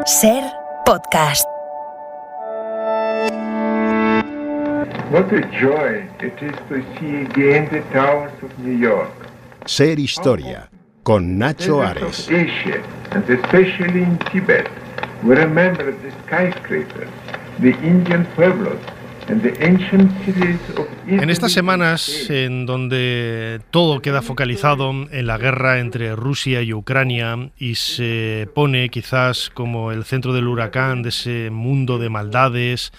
Ser Podcast. What a joy it is to see again the towers of New York. Ser Historia, con Nacho Ares. Asia, and especially in Tibet, we remember the skyscrapers, the Indian pueblos, and the ancient cities of Italy. En estas semanas en donde todo queda focalizado en la guerra entre Rusia y Ucrania y se pone quizás como el centro del huracán de ese mundo de maldades,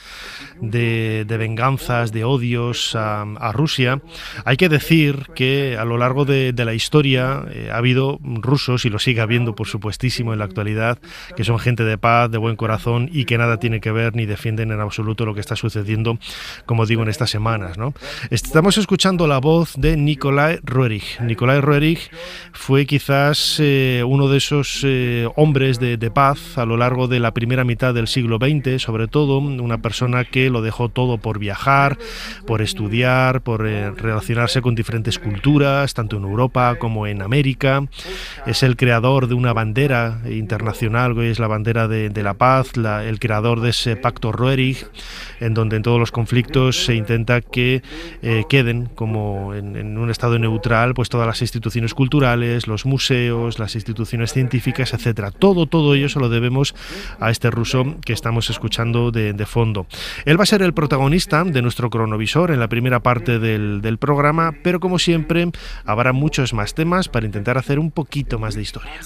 de venganzas, de odios a Rusia, hay que decir que a lo largo de la historia ha habido rusos, y lo sigue habiendo por supuestísimo en la actualidad, que son gente de paz, de buen corazón y que nada tiene que ver ni defienden en absoluto lo que está sucediendo, como digo, en estas semanas, ¿no? Estamos escuchando la voz de Nikolai Roerich. Nikolai Roerich fue quizás uno de esos hombres de paz a lo largo de la primera mitad del siglo XX, sobre todo una persona que lo dejó todo por viajar, por estudiar, por relacionarse con diferentes culturas, tanto en Europa como en América. Es el creador de una bandera internacional, que es la bandera de la paz, el creador de ese pacto Roerich, en donde en todos los conflictos se intenta que queden como en un estado neutral pues todas las instituciones culturales, los museos, las instituciones científicas, etcétera. Todo ello se lo debemos a este ruso que estamos escuchando de fondo. Él va a ser el protagonista de nuestro cronovisor en la primera parte del programa, pero como siempre habrá muchos más temas para intentar hacer un poquito más de historia.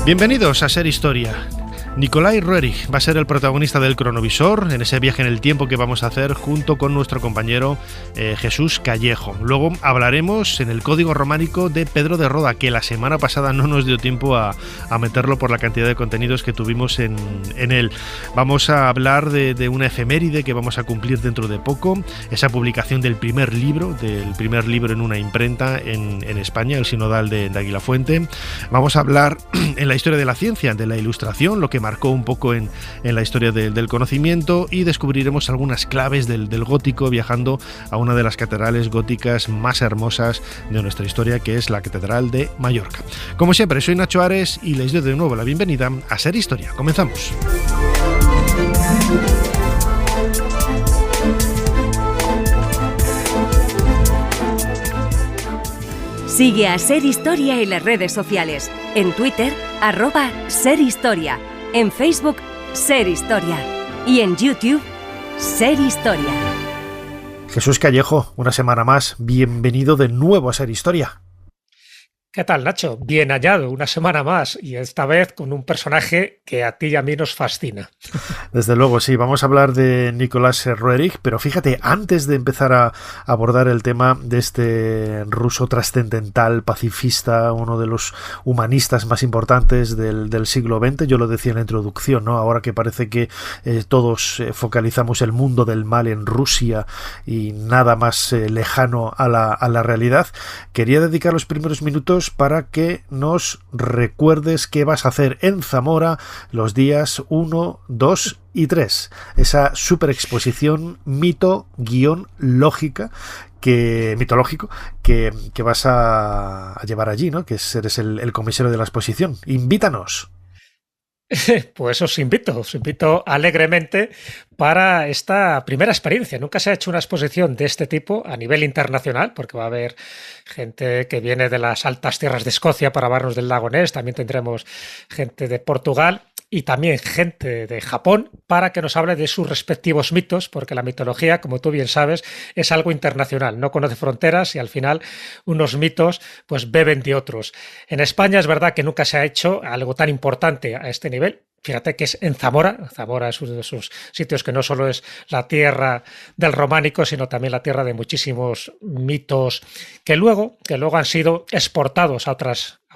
Bienvenidos a Ser Historia. Nikolai Roerich va a ser el protagonista del cronovisor en ese viaje en el tiempo que vamos a hacer junto con nuestro compañero Jesús Callejo. Luego hablaremos en el código románico de Pedro de Roda, que la semana pasada no nos dio tiempo a meterlo por la cantidad de contenidos que tuvimos en él. Vamos a hablar de una efeméride que vamos a cumplir dentro de poco, esa publicación del primer libro en una imprenta en España, el Sinodal de Aguilafuente. Vamos a hablar en la historia de la ciencia, de la ilustración, lo que marcó un poco en la historia del conocimiento, y descubriremos algunas claves del gótico viajando a una de las catedrales góticas más hermosas de nuestra historia, que es la Catedral de Mallorca. Como siempre, soy Nacho Ares y les doy de nuevo la bienvenida a Ser Historia. Comenzamos. Sigue a Ser Historia en las redes sociales. En Twitter, @SerHistoria. En Facebook, Ser Historia. Y en YouTube, Ser Historia. Jesús Callejo, una semana más, bienvenido de nuevo a Ser Historia. ¿Qué tal, Nacho? Bien hallado, una semana más, y esta vez con un personaje que a ti y a mí nos fascina. Desde luego, sí, vamos a hablar de Nikolai Roerich, pero fíjate, antes de empezar a abordar el tema de este ruso trascendental, pacifista, uno de los humanistas más importantes del siglo XX, yo lo decía en la introducción, ¿no? Ahora que parece que todos focalizamos el mundo del mal en Rusia y nada más lejano a la realidad, quería dedicar los primeros minutos para que nos recuerdes qué vas a hacer en Zamora los días 1, 2 y 3. Esa super exposición mitológico que vas a llevar allí, ¿no? Que eres el comisario de la exposición. Invítanos. Pues os invito alegremente para esta primera experiencia. Nunca se ha hecho una exposición de este tipo a nivel internacional, porque va a haber gente que viene de las altas tierras de Escocia para vernos del lago Ness, también tendremos gente de Portugal y también gente de Japón para que nos hable de sus respectivos mitos, porque la mitología, como tú bien sabes, es algo internacional, no conoce fronteras y al final unos mitos pues beben de otros. En España es verdad que nunca se ha hecho algo tan importante a este nivel. Fíjate que es en Zamora. Zamora es uno de esos sitios que no solo es la tierra del románico, sino también la tierra de muchísimos mitos que luego han sido exportados a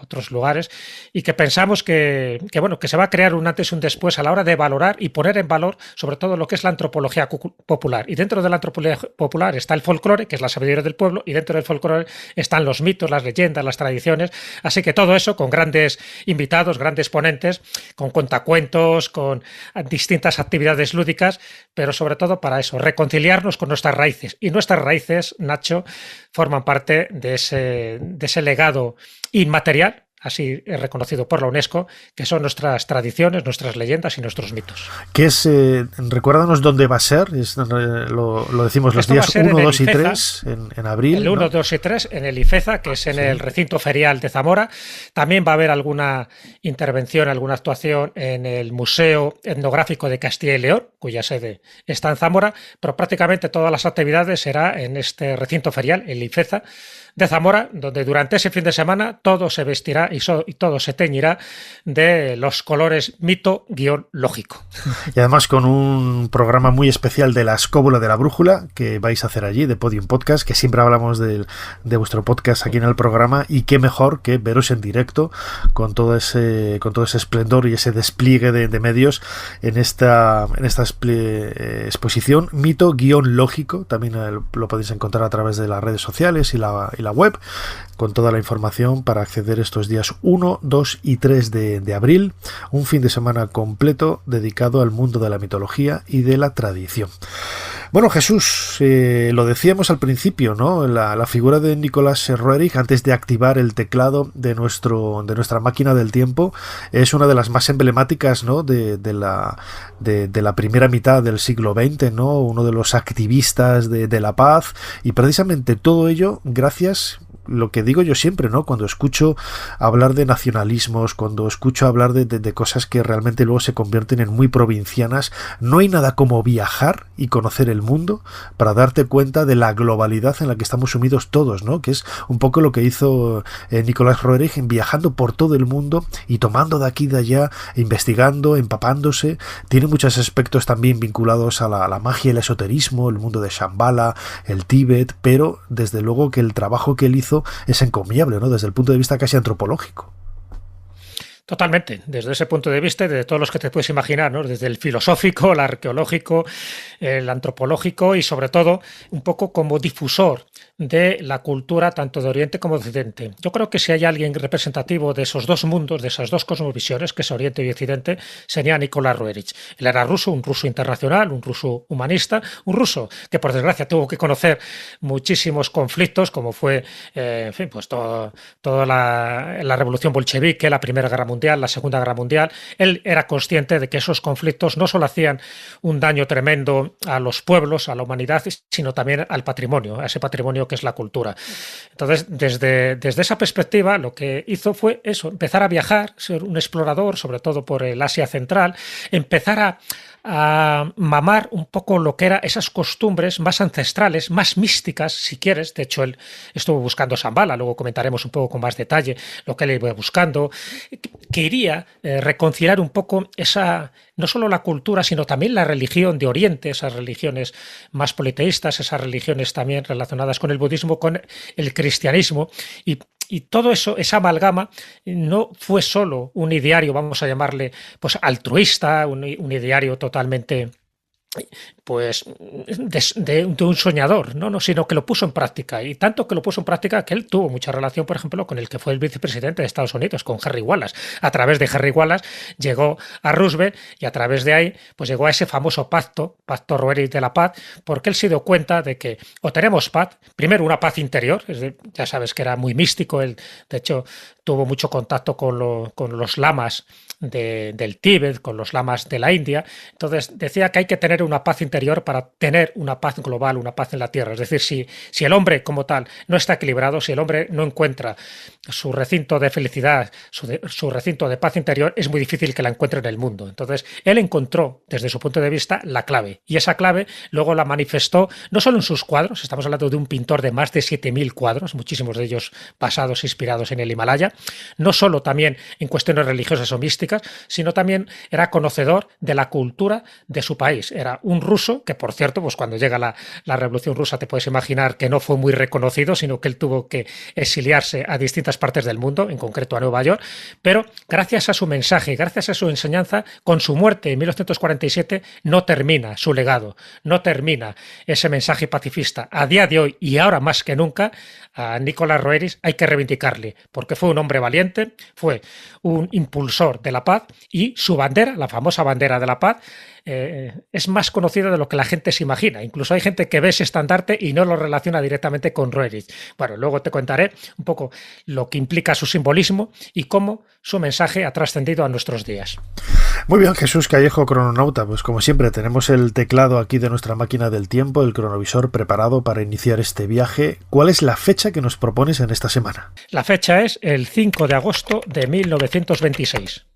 otros lugares, y que pensamos que se va a crear un antes y un después a la hora de valorar y poner en valor sobre todo lo que es la antropología popular. Y dentro de la antropología popular está el folclore, que es la sabiduría del pueblo, y dentro del folclore están los mitos, las leyendas, las tradiciones. Así que todo eso con grandes invitados, grandes ponentes, con contacuentos, con distintas actividades lúdicas, pero sobre todo para eso, reconciliarnos con nuestras raíces. Y nuestras raíces, Nacho, forman parte de ese legado inmaterial, así reconocido por la UNESCO, que son nuestras tradiciones, nuestras leyendas y nuestros mitos. ¿Qué es? Recuérdanos dónde va a ser. Lo decimos los días 1, 2 y 3 en abril. El 1, 2 y 3 en el IFEZA, que es en el recinto ferial de Zamora. También va a haber alguna intervención, alguna actuación en el Museo Etnográfico de Castilla y León, cuya sede está en Zamora, pero prácticamente todas las actividades será en este recinto ferial, el IFEZA de Zamora, donde durante ese fin de semana todo se vestirá y todo se teñirá de los colores mito-lógico. Y además con un programa muy especial de la Escóbula de la Brújula que vais a hacer allí, de Podium Podcast, que siempre hablamos de vuestro podcast aquí en el programa, y qué mejor que veros en directo con todo ese esplendor y ese despliegue de medios en esta exposición mito-lógico. También lo podéis encontrar a través de las redes sociales y la web, con toda la información para acceder estos días 1, 2 y 3 de abril, un fin de semana completo dedicado al mundo de la mitología y de la tradición. Bueno, Jesús, lo decíamos al principio, ¿no? La figura de Nicolás Roerich, antes de activar el teclado de nuestra máquina del tiempo, es una de las más emblemáticas, ¿no? de la primera mitad del siglo XX, ¿no? Uno de los activistas de la paz, y precisamente todo ello gracias, lo que digo yo siempre, ¿no? Cuando escucho hablar de nacionalismos, cuando escucho hablar de cosas que realmente luego se convierten en muy provincianas, no hay nada como viajar y conocer el mundo para darte cuenta de la globalidad en la que estamos sumidos todos, ¿no? Que es un poco lo que hizo Nicolás Roerich, viajando por todo el mundo y tomando de aquí y de allá, investigando, empapándose. Tiene muchos aspectos también vinculados a la magia, el esoterismo, el mundo de Shambhala, el Tíbet, pero desde luego que el trabajo que él hizo es encomiable, ¿no? Desde el punto de vista casi antropológico. Totalmente, desde ese punto de vista, de todos los que te puedes imaginar, ¿no? Desde el filosófico, el arqueológico, el antropológico y sobre todo un poco como difusor de la cultura tanto de Oriente como de Occidente. Yo creo que si hay alguien representativo de esos dos mundos, de esas dos cosmovisiones, que es Oriente y Occidente, sería Nicolás Roerich. Él era ruso, un ruso internacional, un ruso humanista, un ruso que por desgracia tuvo que conocer muchísimos conflictos, como fue pues toda la revolución bolchevique, la Primera Guerra Mundial, la Segunda Guerra Mundial. Él era consciente de que esos conflictos no solo hacían un daño tremendo a los pueblos, a la humanidad, sino también al patrimonio, a ese patrimonio que es la cultura. Entonces, desde esa perspectiva, lo que hizo fue eso, empezar a viajar, ser un explorador, sobre todo por el Asia Central, empezar a mamar un poco lo que eran esas costumbres más ancestrales, más místicas, si quieres. De hecho, él estuvo buscando Shambhala, luego comentaremos un poco con más detalle lo que él iba buscando, que iría reconciliar un poco no solo la cultura, sino también la religión de Oriente, esas religiones más politeístas, esas religiones también relacionadas con el budismo, con el cristianismo, y todo eso, esa amalgama, no fue solo un ideario, vamos a llamarle, pues altruista, un ideario totalmente pues de un soñador, no, sino que lo puso en práctica, y tanto que lo puso en práctica que él tuvo mucha relación, por ejemplo, con el que fue el vicepresidente de Estados Unidos, con Henry Wallace. A través de Henry Wallace llegó a Roosevelt, y a través de ahí pues llegó a ese famoso pacto Roerich de la paz, porque él se dio cuenta de que o tenemos paz, primero una paz interior, ya sabes que era muy místico, él de hecho tuvo mucho contacto con los lamas del Tíbet, con los lamas de la India. Entonces decía que hay que tener una paz interior para tener una paz global, una paz en la Tierra. Es decir, si el hombre como tal no está equilibrado, si el hombre no encuentra su recinto de felicidad, su recinto de paz interior, es muy difícil que la encuentre en el mundo. Entonces él encontró, desde su punto de vista, la clave, y esa clave luego la manifestó no solo en sus cuadros. Estamos hablando de un pintor de más de 7.000 cuadros, muchísimos de ellos basados, inspirados en el Himalaya, historia, no solo también en cuestiones religiosas o místicas, sino también era conocedor de la cultura de su país. Era un ruso que, por cierto, pues cuando llega la Revolución Rusa te puedes imaginar que no fue muy reconocido, sino que él tuvo que exiliarse a distintas partes del mundo, en concreto a Nueva York, pero gracias a su mensaje, gracias a su enseñanza, con su muerte en 1947 no termina su legado, no termina ese mensaje pacifista. A día de hoy, y ahora más que nunca, a Nicolás Roerich hay que reivindicarle, porque fue un hombre valiente, fue un impulsor de la paz, y su bandera, la famosa bandera de la paz, es más conocida de lo que la gente se imagina. Incluso hay gente que ve ese estandarte y no lo relaciona directamente con Roerich. Bueno, luego te contaré un poco lo que implica su simbolismo y cómo su mensaje ha trascendido a nuestros días. Muy bien, Jesús Callejo, crononauta. Pues como siempre tenemos el teclado aquí de nuestra máquina del tiempo, el cronovisor preparado para iniciar este viaje. ¿Cuál es la fecha que nos propones en esta semana? La fecha es el 5 de agosto de 1926.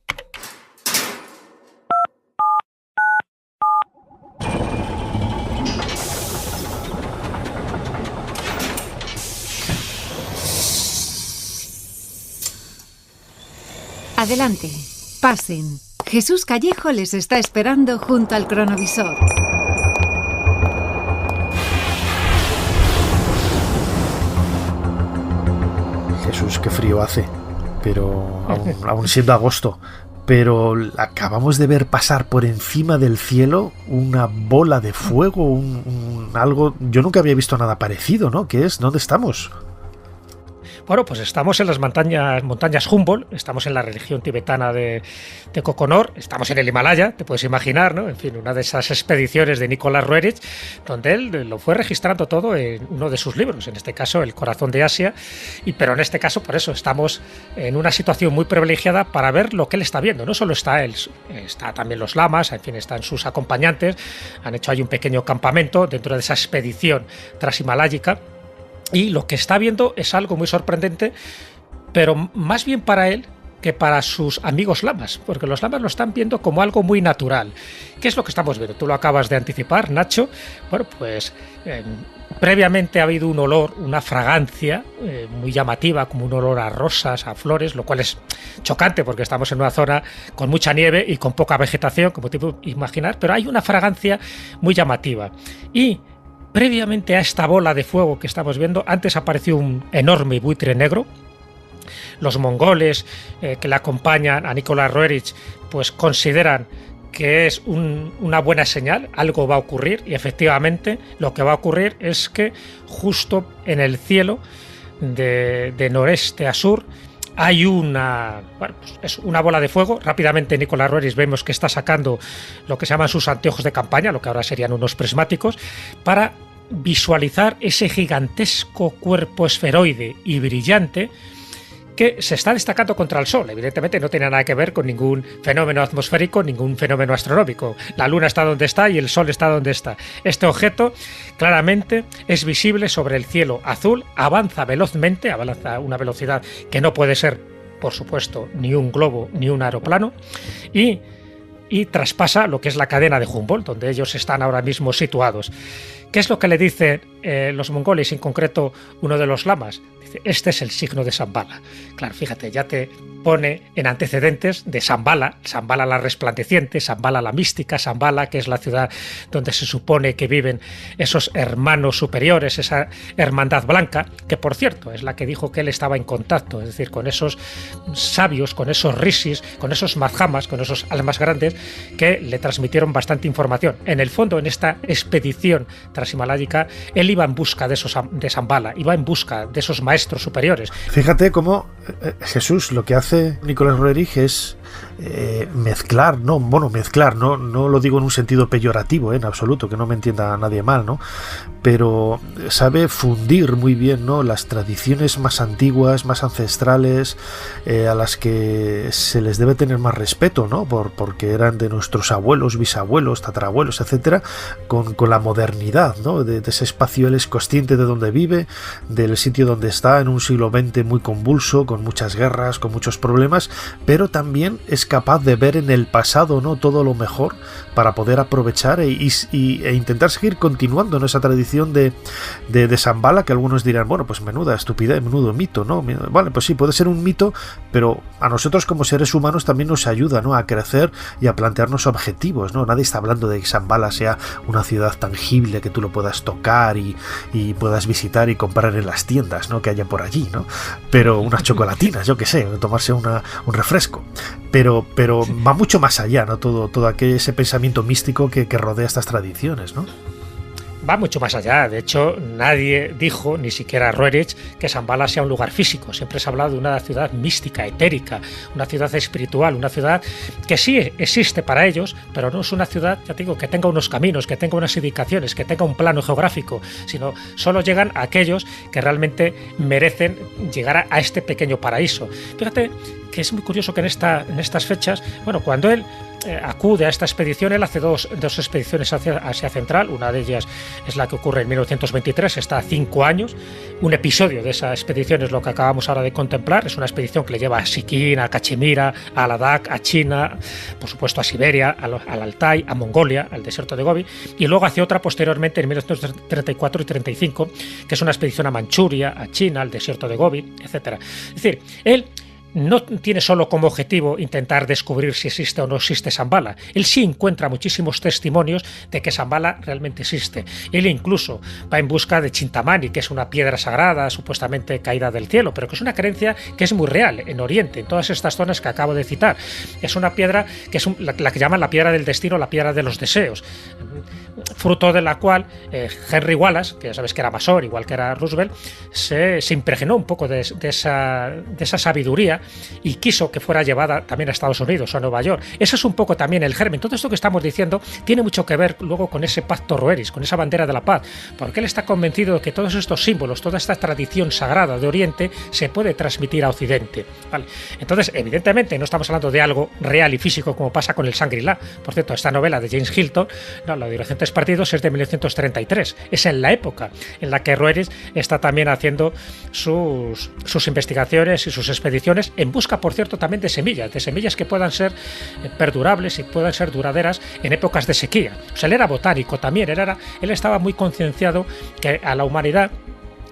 Adelante, pasen. Jesús Callejo les está esperando junto al cronovisor. Jesús, qué frío hace, pero aún siendo agosto. Pero acabamos de ver pasar por encima del cielo una bola de fuego, algo... Yo nunca había visto nada parecido, ¿no? ¿Qué es? ¿Dónde estamos? Bueno, pues estamos en las montañas Humboldt, estamos en la región tibetana de Kokonor, estamos en el Himalaya, te puedes imaginar, ¿no? En fin, una de esas expediciones de Nicolás Roerich, donde él lo fue registrando todo en uno de sus libros, en este caso El corazón de Asia, pero en este caso, por eso, estamos en una situación muy privilegiada para ver lo que él está viendo. No solo está él, está también los lamas, en fin, están sus acompañantes, han hecho ahí un pequeño campamento dentro de esa expedición transhimaláyica. Y lo que está viendo es algo muy sorprendente, pero más bien para él que para sus amigos lamas, porque los lamas lo están viendo como algo muy natural. ¿Qué es lo que estamos viendo? Tú lo acabas de anticipar, Nacho. Bueno, pues previamente ha habido un olor, una fragancia muy llamativa, como un olor a rosas, a flores, lo cual es chocante porque estamos en una zona con mucha nieve y con poca vegetación, como te puedes imaginar, pero hay una fragancia muy llamativa. Y previamente a esta bola de fuego que estamos viendo, antes apareció un enorme buitre negro. Los mongoles que le acompañan a Nicolás Roerich pues consideran que es una buena señal, algo va a ocurrir, y efectivamente lo que va a ocurrir es que justo en el cielo de noreste a sur hay es una bola de fuego. Rápidamente Nicolás Roerich vemos que está sacando lo que se llaman sus anteojos de campaña, lo que ahora serían unos prismáticos, para visualizar ese gigantesco cuerpo esferoide y brillante que se está destacando contra el Sol. Evidentemente no tiene nada que ver con ningún fenómeno atmosférico, ningún fenómeno astronómico. La Luna está donde está y el Sol está donde está. Este objeto claramente es visible sobre el cielo azul, avanza velozmente, avanza a una velocidad que no puede ser, por supuesto, ni un globo ni un aeroplano, y traspasa lo que es la cadena de Humboldt, donde ellos están ahora mismo situados. ¿Qué es lo que le dicen los mongoles, en concreto uno de los lamas? Dice, este es el signo de Shambhala. Claro, fíjate, ya te pone en antecedentes de Shambhala, Shambhala la resplandeciente, Shambhala la mística, Shambhala que es la ciudad donde se supone que viven esos hermanos superiores, esa hermandad blanca, que por cierto es la que dijo que él estaba en contacto, es decir, con esos sabios, con esos rishis, con esos madhamas, con esos almas grandes que le transmitieron bastante información. En el fondo, en esta expedición transhimaláyica, él iba en busca de Shambhala, iba en busca de esos maestros superiores. Fíjate cómo Jesús, lo que hace Nicolás Roerich es mezclar, no lo digo en un sentido peyorativo, en absoluto, que no me entienda nadie mal, ¿no? Pero sabe fundir muy bien, ¿no?, las tradiciones más antiguas, más ancestrales, a las que se les debe tener más respeto, ¿no? Porque eran de nuestros abuelos, bisabuelos, tatarabuelos, etcétera, con la modernidad, ¿no? De ese espacio. Él es consciente de dónde vive, del sitio donde está, en un siglo XX muy convulso, con muchas guerras, con muchos problemas, pero también es capaz de ver en el pasado, ¿no?, todo lo mejor para poder aprovechar e intentar seguir continuando en esa tradición de Shambhala, que algunos dirán, bueno, pues menuda estupidez, menudo mito, ¿no? Vale, pues sí, puede ser un mito, pero a nosotros como seres humanos también nos ayuda, ¿no?, a crecer y a plantearnos objetivos, ¿no? Nadie está hablando de que Shambhala sea una ciudad tangible que tú lo puedas tocar y puedas visitar y comprar en las tiendas, ¿no?, que haya por allí, ¿no? Pero unas chocolatinas, yo qué sé, tomarse un refresco. Pero va mucho más allá, ¿no? Todo ese pensamiento místico que rodea estas tradiciones, ¿no? Va mucho más allá. De hecho, nadie dijo, ni siquiera Roerich, que Shambhala sea un lugar físico. Siempre se ha hablado de una ciudad mística, etérica, una ciudad espiritual, una ciudad que sí existe para ellos, pero no es una ciudad, ya te digo, que tenga unos caminos, que tenga unas indicaciones, que tenga un plano geográfico, sino solo llegan a aquellos que realmente merecen llegar a este pequeño paraíso. Fíjate que es muy curioso que en estas fechas, bueno, cuando él acude a esta expedición, él hace dos expediciones hacia Asia Central. Una de ellas es la que ocurre en 1923, está a 5 años. Un episodio de esa expedición es lo que acabamos ahora de contemplar. Es una expedición que le lleva a Sikkim, a Cachemira, a Ladakh, a China, por supuesto a Siberia, al Altai, a Mongolia, al desierto de Gobi, y luego hace otra posteriormente en 1934 y 35, que es una expedición a Manchuria, a China, al desierto de Gobi, etc. Es decir, él no tiene solo como objetivo intentar descubrir si existe o no existe Shambhala. Él sí encuentra muchísimos testimonios de que Shambhala realmente existe. Él incluso va en busca de Chintamani, que es una piedra sagrada supuestamente caída del cielo, pero que es una creencia que es muy real en Oriente, en todas estas zonas que acabo de citar. Es una piedra que es la que llaman la piedra del destino, la piedra de los deseos, fruto de la cual Henry Wallace, que ya sabes que era masón, igual que era Roosevelt, se impregnó un poco de esa sabiduría y quiso que fuera llevada también a Estados Unidos o a Nueva York. Ese es un poco también el germen. Todo esto que estamos diciendo tiene mucho que ver luego con ese pacto Roerich, con esa bandera de la paz, porque él está convencido de que todos estos símbolos, toda esta tradición sagrada de Oriente se puede transmitir a Occidente. ¿Vale? Entonces, evidentemente, no estamos hablando de algo real y físico como pasa con el Shangri-La. Por cierto, esta novela de James Hilton, no, la de Recientes Partidos, es de 1933. Es en la época en la que Roerich está también haciendo sus investigaciones y sus expediciones en busca, por cierto, también de semillas que puedan ser perdurables y puedan ser duraderas en épocas de sequía. O sea, él era botánico también, él estaba muy concienciado que a la humanidad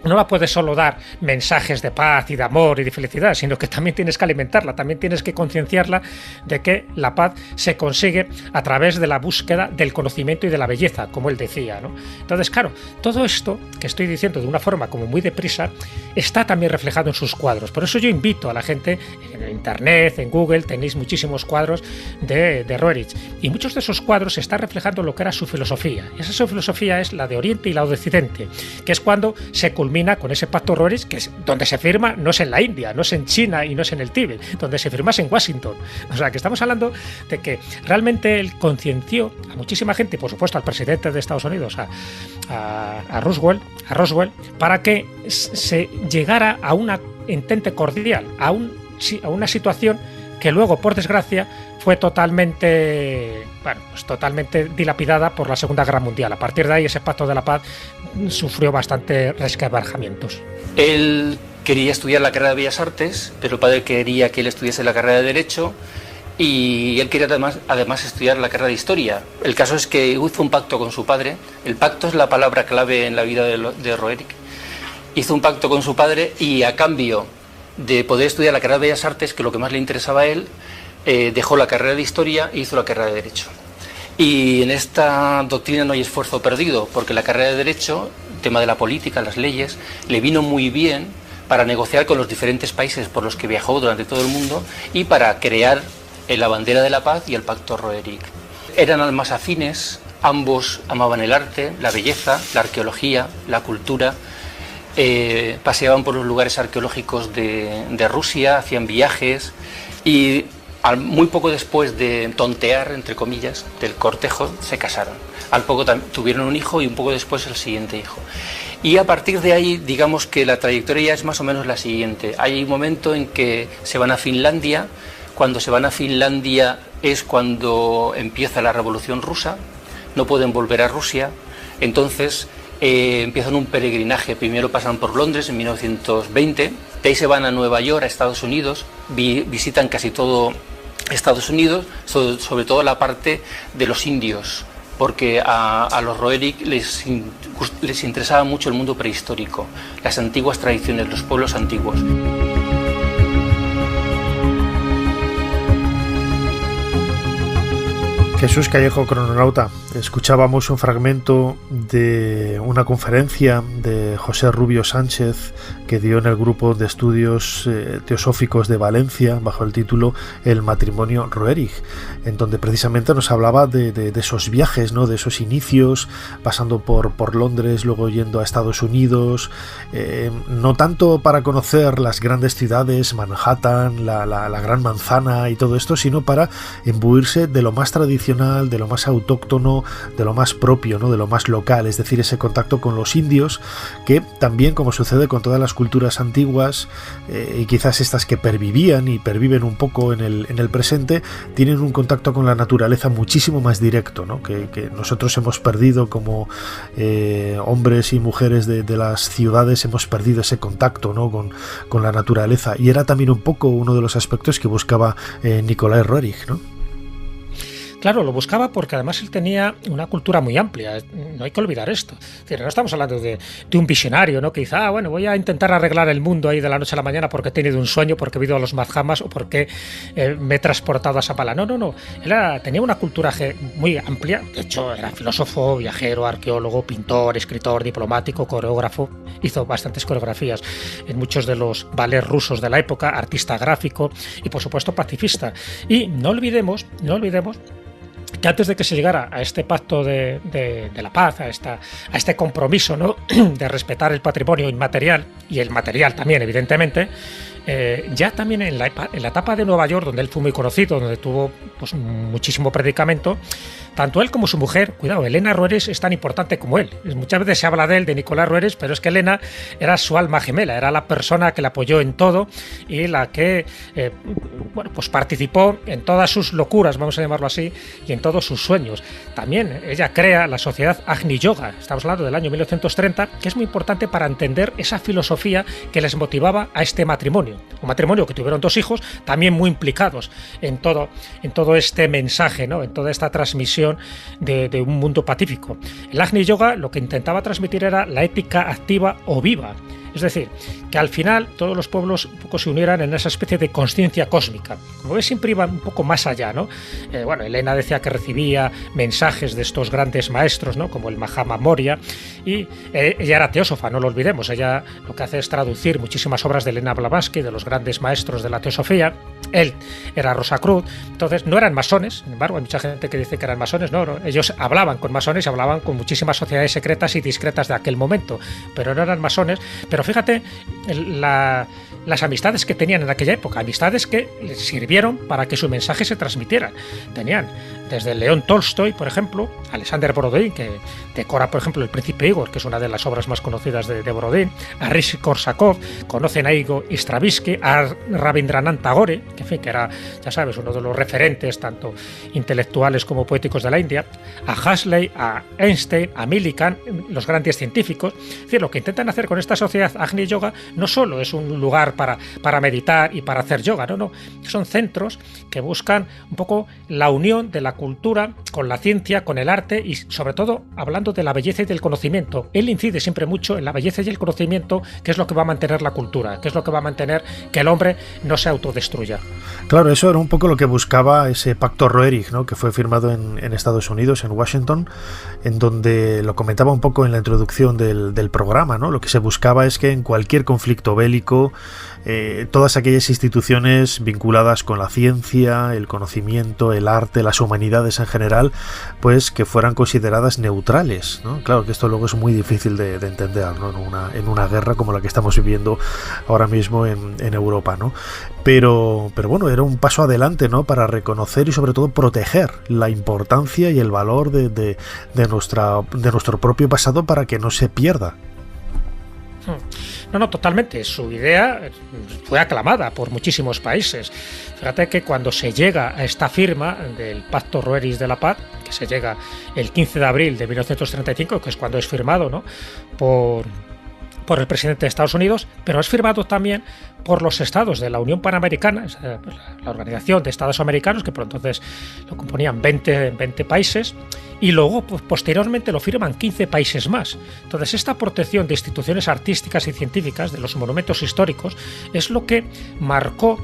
no la puedes solo dar mensajes de paz y de amor y de felicidad, sino que también tienes que alimentarla, también tienes que concienciarla de que la paz se consigue a través de la búsqueda del conocimiento y de la belleza, como él decía, ¿no? Entonces, claro, todo esto que estoy diciendo de una forma como muy deprisa está también reflejado en sus cuadros. Por eso yo invito a la gente, en internet, en Google, tenéis muchísimos cuadros de Roerich, y muchos de esos cuadros están reflejando lo que era su filosofía. Y esa su filosofía es la de Oriente y la de Occidente, que es cuando se culmina con ese pacto Roerich, que es donde se firma, no es en la India, no es en China y no es en el Tíbet, donde se firma es en Washington. O sea, que estamos hablando de que realmente él concienció a muchísima gente, y por supuesto al presidente de Estados Unidos, a Roosevelt, para que se llegara a una entente cordial, a una situación que luego, por desgracia, fue totalmente dilapidada por la Segunda Guerra Mundial. A partir de ahí, ese pacto de la paz sufrió bastante resquebrajamientos. Él quería estudiar la carrera de Bellas Artes, pero el padre quería que él estudiase la carrera de Derecho, y él quería además estudiar la carrera de Historia. El caso es que hizo un pacto con su padre. El pacto es la palabra clave en la vida de Roerich. Hizo un pacto con su padre y, a cambio de poder estudiar la carrera de Bellas Artes, que lo que más le interesaba a él, dejó la carrera de Historia e hizo la carrera de Derecho. Y en esta doctrina no hay esfuerzo perdido, porque la carrera de Derecho, el tema de la política, las leyes, le vino muy bien para negociar con los diferentes países por los que viajó durante todo el mundo y para crear la bandera de la paz y el pacto Roerich. Eran almas afines, ambos amaban el arte, la belleza, la arqueología, la cultura. Paseaban por los lugares arqueológicos de Rusia, hacían viajes, y muy poco después de tontear, entre comillas, del cortejo, se casaron. Al poco tuvieron un hijo y un poco después el siguiente hijo. Y a partir de ahí, digamos que la trayectoria ya es más o menos la siguiente. Hay un momento en que se van a Finlandia. Cuando se van a Finlandia es cuando empieza la Revolución Rusa. No pueden volver a Rusia. Entonces empiezan un peregrinaje. Primero pasan por Londres en 1920. De ahí se van a Nueva York, a Estados Unidos. Visitan casi todo Estados Unidos, sobre todo la parte de los indios, porque a los Roerich les interesaba mucho el mundo prehistórico, las antiguas tradiciones, los pueblos antiguos. Jesús Callejo, crononauta. Escuchábamos un fragmento de una conferencia de José Rubio Sánchez que dio en el grupo de estudios teosóficos de Valencia bajo el título El matrimonio Roerich, en donde precisamente nos hablaba de esos viajes, ¿no? De esos inicios, pasando por Londres, luego yendo a Estados Unidos, no tanto para conocer las grandes ciudades, Manhattan, la Gran Manzana y todo esto, sino para imbuirse de lo más tradicional, de lo más autóctono, de lo más propio, ¿no? De lo más local, es decir, ese contacto con los indios, que también, como sucede con todas las culturas antiguas, y quizás estas que pervivían y perviven un poco en el presente, tienen un contacto con la naturaleza muchísimo más directo, ¿no? Que nosotros hemos perdido como hombres y mujeres de las ciudades, hemos perdido ese contacto, ¿no? con la naturaleza, y era también un poco uno de los aspectos que buscaba Nicolai Roerich, ¿no? Claro, lo buscaba porque además él tenía una cultura muy amplia, no hay que olvidar esto. Es decir, no estamos hablando de un visionario, ¿no? Que dice, bueno, voy a intentar arreglar el mundo ahí de la noche a la mañana porque he tenido un sueño, porque he ido a los Madhamas o porque me he transportado a Sapala. No. Él tenía una cultura muy amplia, de hecho era filósofo, viajero, arqueólogo, pintor, escritor, diplomático, coreógrafo, hizo bastantes coreografías en muchos de los ballets rusos de la época, artista gráfico y por supuesto pacifista. Y no olvidemos que antes de que se llegara a este pacto de la paz, a este compromiso, ¿no? de respetar el patrimonio inmaterial y el material también, evidentemente, ya también en la etapa de Nueva York, donde él fue muy conocido, donde tuvo pues, muchísimo predicamento, tanto él como su mujer, cuidado, Elena Roerich es tan importante como él. Muchas veces se habla de él, de Nicolás Roerich, pero es que Elena era su alma gemela, era la persona que le apoyó en todo y la que pues participó en todas sus locuras, vamos a llamarlo así, y en todos sus sueños. También ella crea la sociedad Agni Yoga, estamos hablando del año 1930, que es muy importante para entender esa filosofía que les motivaba a este matrimonio. Un matrimonio que tuvieron 2 hijos, también muy implicados en todo este mensaje, ¿no? En toda esta transmisión de un mundo pacífico. El Agni Yoga lo que intentaba transmitir era la ética activa o viva. Es decir, que al final todos los pueblos un poco se unieran en esa especie de consciencia cósmica. Como ves, siempre iba un poco más allá, ¿no? Elena decía que recibía mensajes de estos grandes maestros, ¿no? Como el Mahama Moria, y ella era teósofa, no lo olvidemos. Ella lo que hace es traducir muchísimas obras de Elena Blavatsky, de los grandes maestros de la teosofía. Él era Rosacruz, entonces no eran masones, sin embargo, hay mucha gente que dice que eran masones, no, ellos hablaban con masones, hablaban con muchísimas sociedades secretas y discretas de aquel momento, pero no eran masones. Pero fíjate las amistades que tenían en aquella época, amistades que les sirvieron para que su mensaje se transmitiera. Tenían desde León Tolstoy, por ejemplo, Alexander Borodín, que decora, por ejemplo, El Príncipe Igor, que es una de las obras más conocidas de Borodín, a Rimsky-Korsakov, conocen a Igor Stravinsky, a Rabindranath Tagore, que en fin, que era, ya sabes, uno de los referentes tanto intelectuales como poéticos de la India, a Huxley, a Einstein, a Millikan, los grandes científicos. Es decir, lo que intentan hacer con esta sociedad Agni Yoga no solo es un lugar para meditar y para hacer yoga, no, son centros que buscan un poco la unión de la cultura con la ciencia, con el arte y sobre todo hablando de la belleza y del conocimiento. Él incide siempre mucho en la belleza y el conocimiento, que es lo que va a mantener la cultura, que es lo que va a mantener que el hombre no se autodestruya. Claro, eso era un poco lo que buscaba ese pacto Roerich, ¿no? Que fue firmado en Estados Unidos, en Washington, en donde lo comentaba un poco en la introducción del programa, ¿no? Lo que se buscaba es que en cualquier conflicto bélico todas aquellas instituciones vinculadas con la ciencia, el conocimiento, el arte, las humanidades en general, pues que fueran consideradas neutrales, ¿no? Claro que esto luego es muy difícil de entender, ¿no? En una guerra como la que estamos viviendo ahora mismo en Europa, ¿no? Pero bueno, era un paso adelante, ¿no? Para reconocer y sobre todo proteger la importancia y el valor de nuestro propio pasado para que no se pierda. No, totalmente. Su idea fue aclamada por muchísimos países. Fíjate que cuando se llega a esta firma del Pacto Roerich de la Paz, que se llega el 15 de abril de 1935, que es cuando es firmado, ¿no? por por el presidente de Estados Unidos, pero es firmado también por los estados de la Unión Panamericana, la Organización de Estados Americanos, que por entonces lo componían 20 países, y luego pues, posteriormente lo firman 15 países más. Entonces esta protección de instituciones artísticas y científicas, de los monumentos históricos, es lo que marcó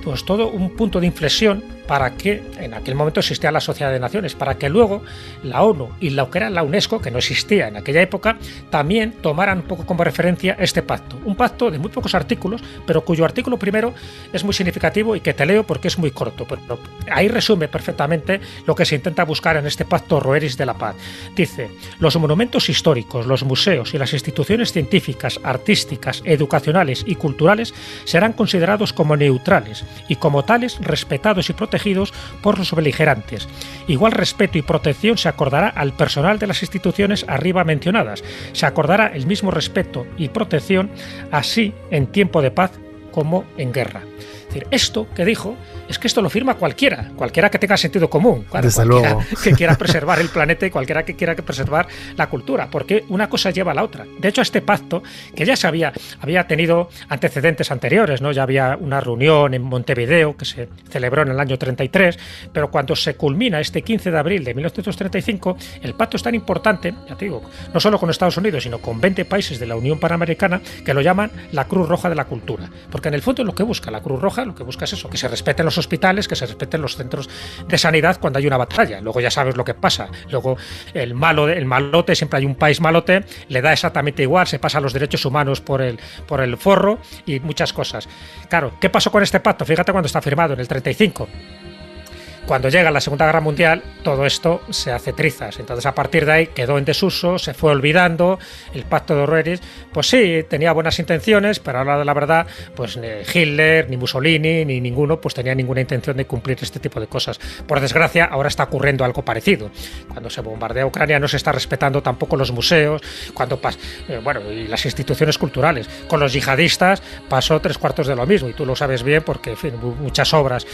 pues todo un punto de inflexión para que en aquel momento existía la Sociedad de Naciones, para que luego la ONU y lo que era la UNESCO, que no existía en aquella época, también tomaran un poco como referencia este pacto. Un pacto de muy pocos artículos, pero cuyo artículo primero es muy significativo y que te leo porque es muy corto, pero ahí resume perfectamente lo que se intenta buscar en este Pacto Roeris de la Paz. Dice: los monumentos históricos, los museos y las instituciones científicas, artísticas, educacionales y culturales serán considerados como neutrales y como tales respetados y protegidos por los beligerantes. Igual respeto y protección se acordará al personal de las instituciones arriba mencionadas. Se acordará el mismo respeto y protección así en tiempo de paz como en guerra. Es decir, esto que dijo es que esto lo firma cualquiera que tenga sentido común, claro, cualquiera que quiera preservar el planeta y cualquiera que quiera preservar la cultura, porque una cosa lleva a la otra. De hecho, este pacto, que ya se había tenido antecedentes anteriores, ¿no? Ya había una reunión en Montevideo que se celebró en el año 33, pero cuando se culmina este 15 de abril de 1935, el pacto es tan importante, ya te digo, no solo con Estados Unidos, sino con 20 países de la Unión Panamericana, que lo llaman la Cruz Roja de la Cultura, porque en el fondo lo que busca la Cruz Roja, lo que busca es eso, que se respeten los hospitales, que se respeten los centros de sanidad cuando hay una batalla. Luego ya sabes lo que pasa. Luego el malote, siempre hay un país malote, le da exactamente igual, se pasa los derechos humanos por el forro y muchas cosas. Claro, ¿qué pasó con este pacto? Fíjate cuando está firmado, en el 35. Cuando llega la Segunda Guerra Mundial, todo esto se hace trizas. Entonces, a partir de ahí quedó en desuso, se fue olvidando. El Pacto de Roeris, pues sí, tenía buenas intenciones, pero ahora la verdad, pues ni Hitler, ni Mussolini, ni ninguno, pues tenía ninguna intención de cumplir este tipo de cosas. Por desgracia, ahora está ocurriendo algo parecido. Cuando se bombardea Ucrania no se está respetando tampoco los museos, y las instituciones culturales. Con los yihadistas pasó 3/4 de lo mismo, y tú lo sabes bien porque, en fin, muchas obras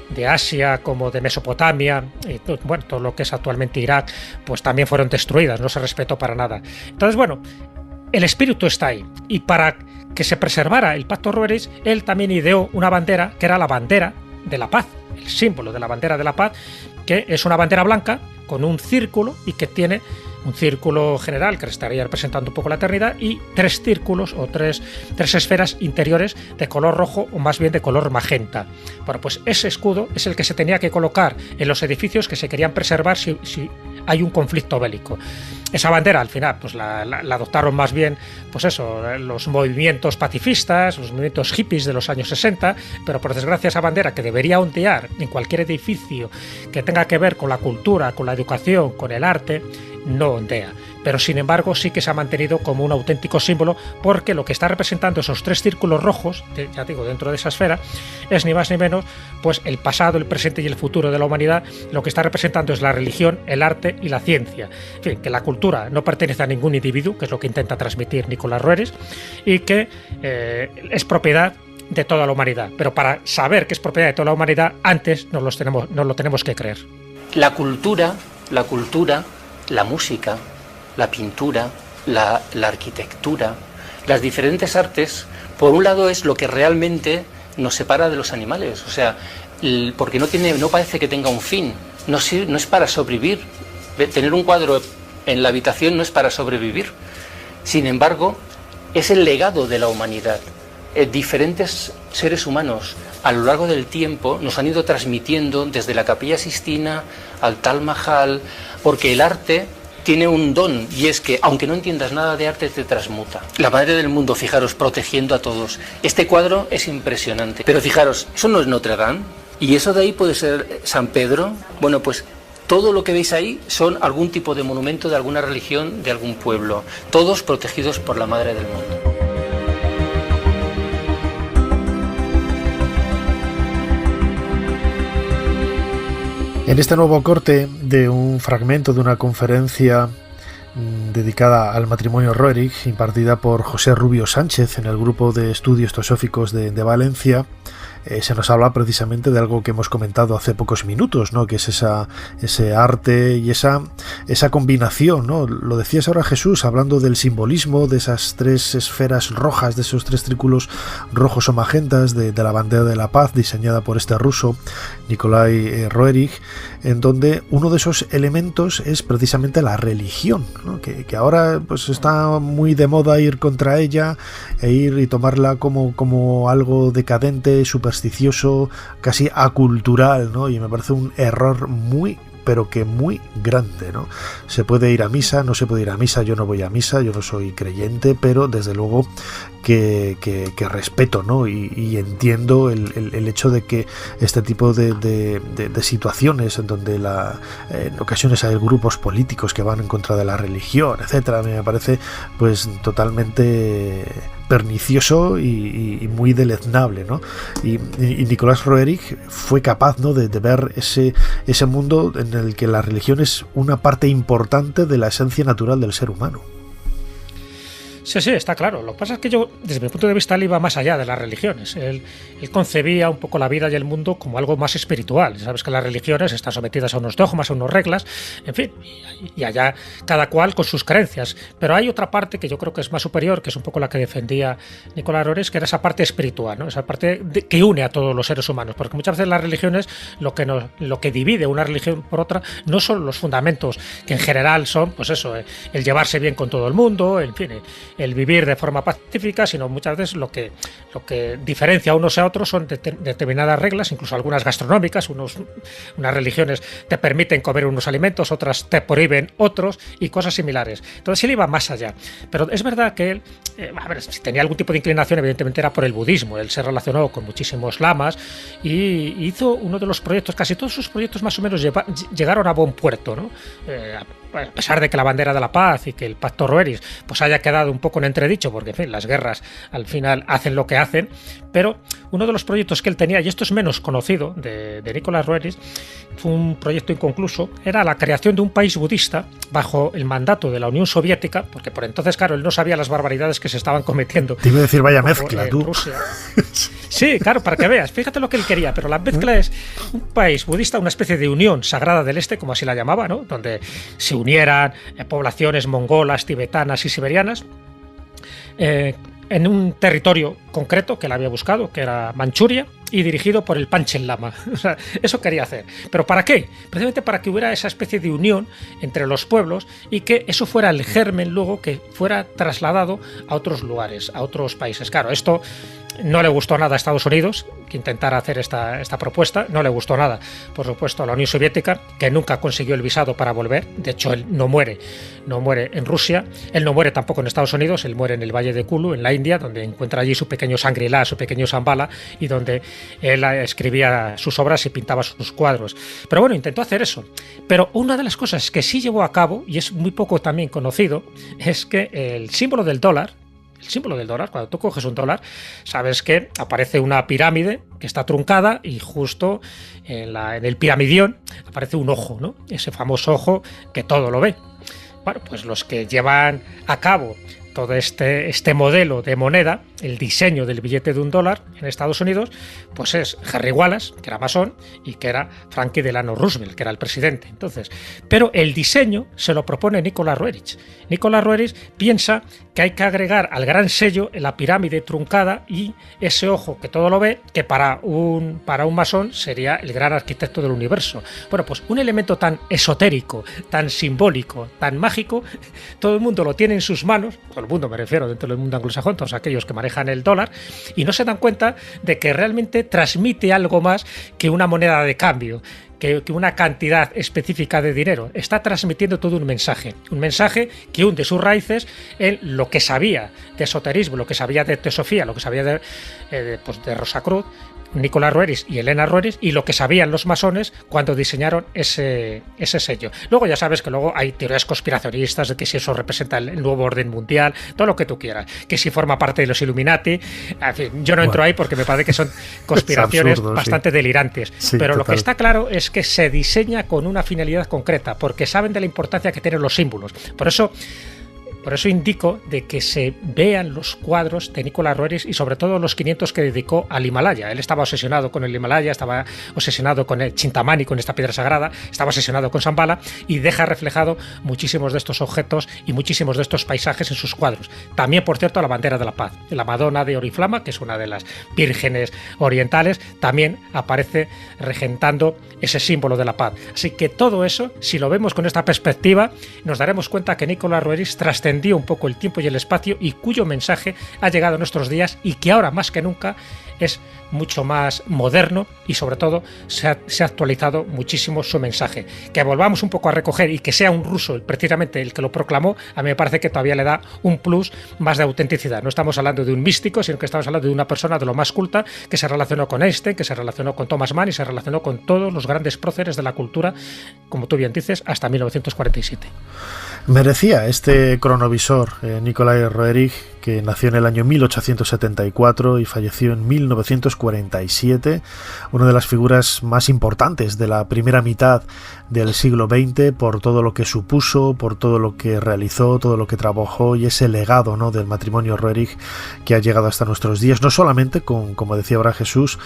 de Asia como de Mesopotamia, y todo lo que es actualmente Irak, pues también fueron destruidas, no se respetó para nada. Entonces, bueno, el espíritu está ahí, y para que se preservara el Pacto Roeris, él también ideó una bandera que era la bandera de la paz, el símbolo de la bandera de la paz, que es una bandera blanca con un círculo y que tiene un círculo general que estaría representando un poco la eternidad y 3 círculos o tres esferas interiores de color rojo o más bien de color magenta. Bueno, pues ese escudo es el que se tenía que colocar en los edificios que se querían preservar si hay un conflicto bélico. Esa bandera al final pues la adoptaron más bien pues eso, los movimientos pacifistas, los movimientos hippies de los años 60, pero por desgracia esa bandera que debería ondear en cualquier edificio que tenga que ver con la cultura, con la educación, con el arte, no ondea. Pero sin embargo sí que se ha mantenido como un auténtico símbolo, porque lo que está representando esos 3 círculos rojos, ya digo, dentro de esa esfera, es ni más ni menos pues el pasado, el presente y el futuro de la humanidad. Lo que está representando es la religión, el arte y la ciencia. En fin, que la cultura no pertenece a ningún individuo, que es lo que intenta transmitir Nicolás Roeris, y que es propiedad de toda la humanidad. Pero para saber que es propiedad de toda la humanidad, antes nos lo tenemos que creer. La cultura, la música, la pintura, la arquitectura, las diferentes artes, por un lado es lo que realmente nos separa de los animales, o sea, porque no parece que tenga un fin, no es para sobrevivir. Tener un cuadro en la habitación no es para sobrevivir. Sin embargo, es el legado de la humanidad. Diferentes seres humanos a lo largo del tiempo nos han ido transmitiendo desde la Capilla Sistina al Taj Mahal, porque el arte tiene un don, y es que aunque no entiendas nada de arte te transmuta. La madre del mundo, fijaros, protegiendo a todos. Este cuadro es impresionante, pero fijaros, eso no es Notre Dame, y eso de ahí puede ser San Pedro. Bueno, pues todo lo que veis ahí son algún tipo de monumento de alguna religión, de algún pueblo, todos protegidos por la madre del mundo. En este nuevo corte de un fragmento de una conferencia dedicada al matrimonio Roerich, impartida por José Rubio Sánchez en el Grupo de Estudios Teosóficos de Valencia, se nos habla precisamente de algo que hemos comentado hace pocos minutos, ¿no? Que es ese arte y esa combinación, ¿no? Lo decías ahora, Jesús, hablando del simbolismo de esas tres esferas rojas, de esos tres círculos rojos o magentas de la bandera de la paz diseñada por este ruso, Nikolai Roerich, en donde uno de esos elementos es precisamente la religión, ¿no? Que ahora pues está muy de moda ir contra ella e ir y tomarla como algo decadente, supersticioso, casi acultural, ¿no? Y me parece un error pero que muy grande, ¿no? Se puede ir a misa, no se puede ir a misa, yo no voy a misa, yo no soy creyente, pero desde luego que respeto, ¿no? Y entiendo el hecho de que este tipo de situaciones en donde en ocasiones hay grupos políticos que van en contra de la religión, etcétera, me parece pues totalmente pernicioso y muy deleznable, ¿no? Y Nicolás Roerich fue capaz, ¿no? de ver ese mundo en el que la religión es una parte importante de la esencia natural del ser humano. Sí, está claro. Lo que pasa es que yo, desde mi punto de vista, él iba más allá de las religiones. Él concebía un poco la vida y el mundo como algo más espiritual. Sabes que las religiones están sometidas a unos dogmas, a unas reglas, en fin, y allá cada cual con sus creencias. Pero hay otra parte que yo creo que es más superior, que es un poco la que defendía Nicolás Roerich, que era esa parte espiritual, ¿no? Esa parte que une a todos los seres humanos. Porque muchas veces las religiones, lo que divide una religión por otra, no son los fundamentos, que en general son, pues eso, el llevarse bien con todo el mundo, en fin, el vivir de forma pacífica, sino muchas veces lo que diferencia a unos a otros son determinadas reglas, incluso algunas gastronómicas. Unas religiones te permiten comer unos alimentos, otras te prohíben otros y cosas similares. Entonces él iba más allá. Pero es verdad que él, si tenía algún tipo de inclinación, evidentemente era por el budismo. Él se relacionó con muchísimos lamas y hizo uno de los proyectos, casi todos sus proyectos más o menos llegaron a buen puerto, ¿no? A pesar de que la bandera de la paz y que el pacto Roerich pues haya quedado un poco en entredicho, porque en fin, las guerras al final hacen lo que hacen, pero uno de los proyectos que él tenía, y esto es menos conocido, de Nicolás Roerich, fue un proyecto inconcluso, era la creación de un país budista bajo el mandato de la Unión Soviética, porque por entonces, claro, él no sabía las barbaridades que se estaban cometiendo. Te iba a decir, vaya mezcla, tú. Rusia. Sí, claro, para que veas, fíjate lo que él quería, pero la mezcla es un país budista, una especie de unión sagrada del este, como así la llamaba, ¿no? Donde se unieran poblaciones mongolas, tibetanas y siberianas, en un territorio concreto que él había buscado, que era Manchuria, y dirigido por el Panchen Lama. O sea, eso quería hacer. ¿Pero para qué? Precisamente para que hubiera esa especie de unión entre los pueblos y que eso fuera el germen luego que fuera trasladado a otros lugares, a otros países. Claro, esto no le gustó nada a Estados Unidos, que intentara hacer esta propuesta. No le gustó nada, por supuesto, a la Unión Soviética, que nunca consiguió el visado para volver. De hecho, él no muere en Rusia. Él no muere tampoco en Estados Unidos. Él muere en el Valle de Kulu, en la India, donde encuentra allí su pequeño Shangri-La, su pequeño Shambhala, y donde él escribía sus obras y pintaba sus cuadros. Pero bueno, intentó hacer eso. Pero una de las cosas que sí llevó a cabo, y es muy poco también conocido, es que el símbolo del dólar, cuando tú coges un dólar, sabes que aparece una pirámide que está truncada y justo en el piramidión aparece un ojo, ¿no? Ese famoso ojo que todo lo ve. Bueno, pues los que llevan a cabo todo este modelo de moneda, el diseño del billete de $1 en Estados Unidos, pues es Henry Wallace, que era masón, y que era Franklin Delano Roosevelt, que era el presidente. Entonces, pero el diseño se lo propone Nicolás Roerich. Nicolás Roerich piensa que hay que agregar al gran sello la pirámide truncada y ese ojo que todo lo ve, que para un masón sería el gran arquitecto del universo. Bueno, pues un elemento tan esotérico, tan simbólico, tan mágico, todo el mundo lo tiene en sus manos, todo el mundo me refiero dentro del mundo anglosajón, todos aquellos que manejan el dólar, y no se dan cuenta de que realmente transmite algo más que una moneda de cambio, que una cantidad específica de dinero. Está transmitiendo todo un mensaje que hunde sus raíces en lo que sabía de esoterismo, lo que sabía de teosofía, lo que sabía de Rosacruz, Nicolás Roerich y Elena Roerich, y lo que sabían los masones cuando diseñaron ese sello. Luego ya sabes que luego hay teorías conspiracionistas de que si eso representa el nuevo orden mundial, todo lo que tú quieras, que si forma parte de los Illuminati. En fin, yo no entro ahí porque me parece que son conspiraciones absurdo, bastante delirantes. Sí, pero total. Lo que está claro es que se diseña con una finalidad concreta, porque saben de la importancia que tienen los símbolos. Por eso Por eso indico de que se vean los cuadros de Nicolás Roerich y sobre todo los 500 que dedicó al Himalaya. Él estaba obsesionado con el Himalaya, estaba obsesionado con el Chintamani, con esta piedra sagrada, estaba obsesionado con Shambhala y deja reflejado muchísimos de estos objetos y muchísimos de estos paisajes en sus cuadros. También, por cierto, la bandera de la paz. La Madonna de Oriflama, que es una de las vírgenes orientales, también aparece regentando ese símbolo de la paz. Así que todo eso, si lo vemos con esta perspectiva, nos daremos cuenta que Nicolás Roerich trascendió un poco el tiempo y el espacio y cuyo mensaje ha llegado a nuestros días y que ahora más que nunca es mucho más moderno y sobre todo se ha actualizado muchísimo su mensaje. Que volvamos un poco a recoger y que sea un ruso precisamente el que lo proclamó, a mí me parece que todavía le da un plus más de autenticidad. No estamos hablando de un místico, sino que estamos hablando de una persona de lo más culta que se relacionó con Einstein, que se relacionó con Thomas Mann y se relacionó con todos los grandes próceres de la cultura, como tú bien dices, hasta 1947. Merecía este cronovisor Nicolás Roerich, que nació en el año 1874 y falleció en 1947, una de las figuras más importantes de la primera mitad del siglo XX por todo lo que supuso, por todo lo que realizó, todo lo que trabajó y ese legado, ¿no?, del matrimonio Roerich que ha llegado hasta nuestros días, no solamente con, como decía ahora Jesús,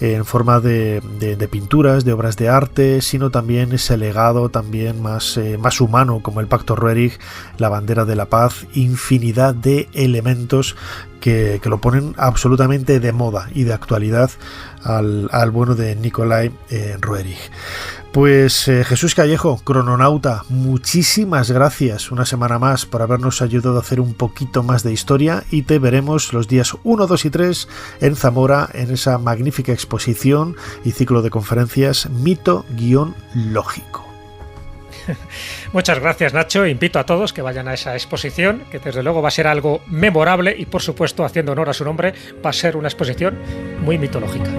en forma de pinturas, de obras de arte, sino también ese legado también más humano, como el Pacto Roerich, la bandera de la paz, infinidad de elementos que lo ponen absolutamente de moda y de actualidad al bueno de Nicolás Roerich. Pues Jesús Callejo, crononauta, muchísimas gracias una semana más por habernos ayudado a hacer un poquito más de historia y te veremos los días 1, 2 y 3 en Zamora en esa magnífica exposición y ciclo de conferencias Mito-Lógico. Muchas gracias, Nacho. Invito a todos que vayan a esa exposición, que desde luego va a ser algo memorable y, por supuesto, haciendo honor a su nombre, va a ser una exposición muy mitológica.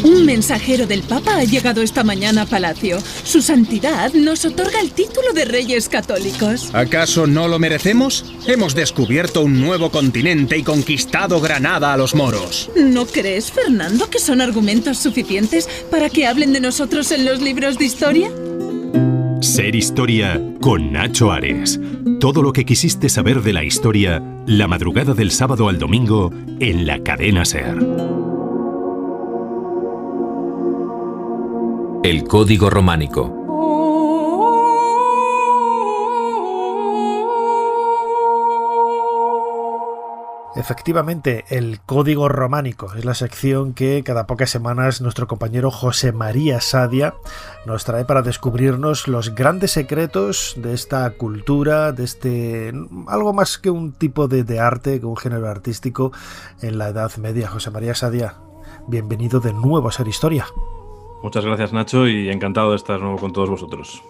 Un mensajero del Papa ha llegado esta mañana a Palacio. Su santidad nos otorga el título de Reyes Católicos. ¿Acaso no lo merecemos? Hemos descubierto un nuevo continente y conquistado Granada a los moros. ¿No crees, Fernando, que son argumentos suficientes para que hablen de nosotros en los libros de historia? Ser Historia con Nacho Ares. Todo lo que quisiste saber de la historia, la madrugada del sábado al domingo en la cadena SER. El Código Románico. Efectivamente, el Código Románico es la sección que cada pocas semanas nuestro compañero José María Sadia nos trae para descubrirnos los grandes secretos de esta cultura, de este algo más que un tipo de arte, que un género artístico en la Edad Media. José María Sadia, bienvenido de nuevo a Ser Historia. Muchas gracias, Nacho, y encantado de estar de nuevo con todos vosotros.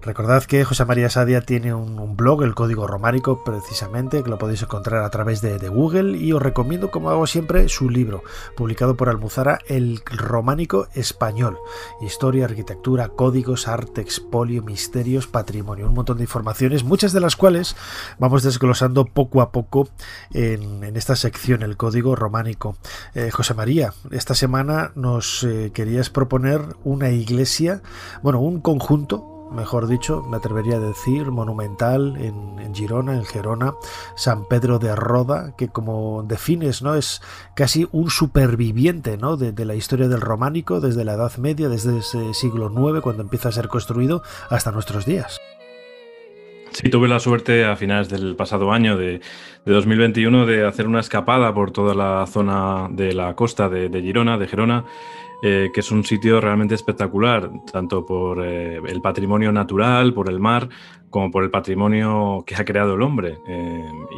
Recordad que José María Sadia tiene un blog, El Código Románico, precisamente, que lo podéis encontrar a través de Google, y os recomiendo, como hago siempre, su libro, publicado por Almuzara, El Románico Español. Historia, arquitectura, códigos, arte, expolio, misterios, patrimonio, un montón de informaciones, muchas de las cuales vamos desglosando poco a poco en esta sección, El Código Románico. José María, esta semana nos querías proponer una iglesia, bueno, un conjunto, mejor dicho, me atrevería a decir, monumental en Girona, en Gerona, San Pedro de Roda, que como defines, ¿no?, es casi un superviviente, ¿no?, de la historia del románico desde la Edad Media, desde ese siglo IX, cuando empieza a ser construido, hasta nuestros días. Sí, tuve la suerte a finales del pasado año de 2021 de hacer una escapada por toda la zona de la costa de Girona, de Gerona, que es un sitio realmente espectacular, tanto por el patrimonio natural, por el mar, como por el patrimonio que ha creado el hombre.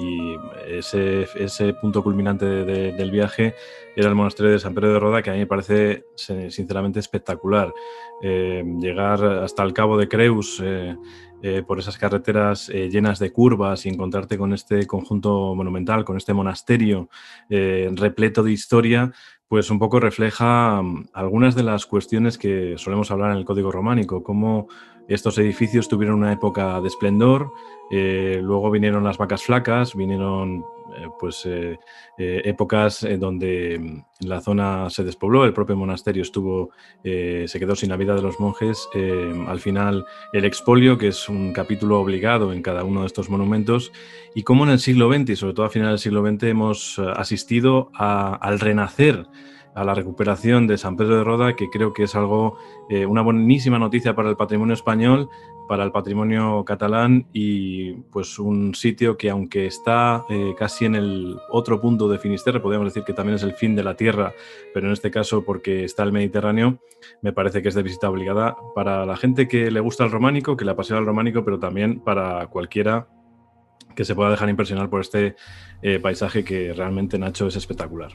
Y ese punto culminante del viaje era el monasterio de San Pedro de Roda, que a mí me parece sinceramente espectacular. Llegar hasta el Cabo de Creus por esas carreteras llenas de curvas y encontrarte con este conjunto monumental, con este monasterio repleto de historia, pues un poco refleja algunas de las cuestiones que solemos hablar en el Código Románico, cómo estos edificios tuvieron una época de esplendor, luego vinieron las vacas flacas, vinieron épocas donde la zona se despobló, el propio monasterio se quedó sin la vida de los monjes. Al final el expolio, que es un capítulo obligado en cada uno de estos monumentos, y cómo en el siglo XX y sobre todo a finales del siglo XX hemos asistido al renacer, a la recuperación de San Pedro de Roda, que creo que es algo, una buenísima noticia para el patrimonio español, para el patrimonio catalán, y pues un sitio que, aunque está casi en el otro punto de Finisterre, podríamos decir que también es el fin de la tierra, pero en este caso porque está el Mediterráneo, me parece que es de visita obligada para la gente que le gusta el románico, que le apasiona el románico, pero también para cualquiera que se pueda dejar impresionar por este paisaje que realmente, Nacho, es espectacular.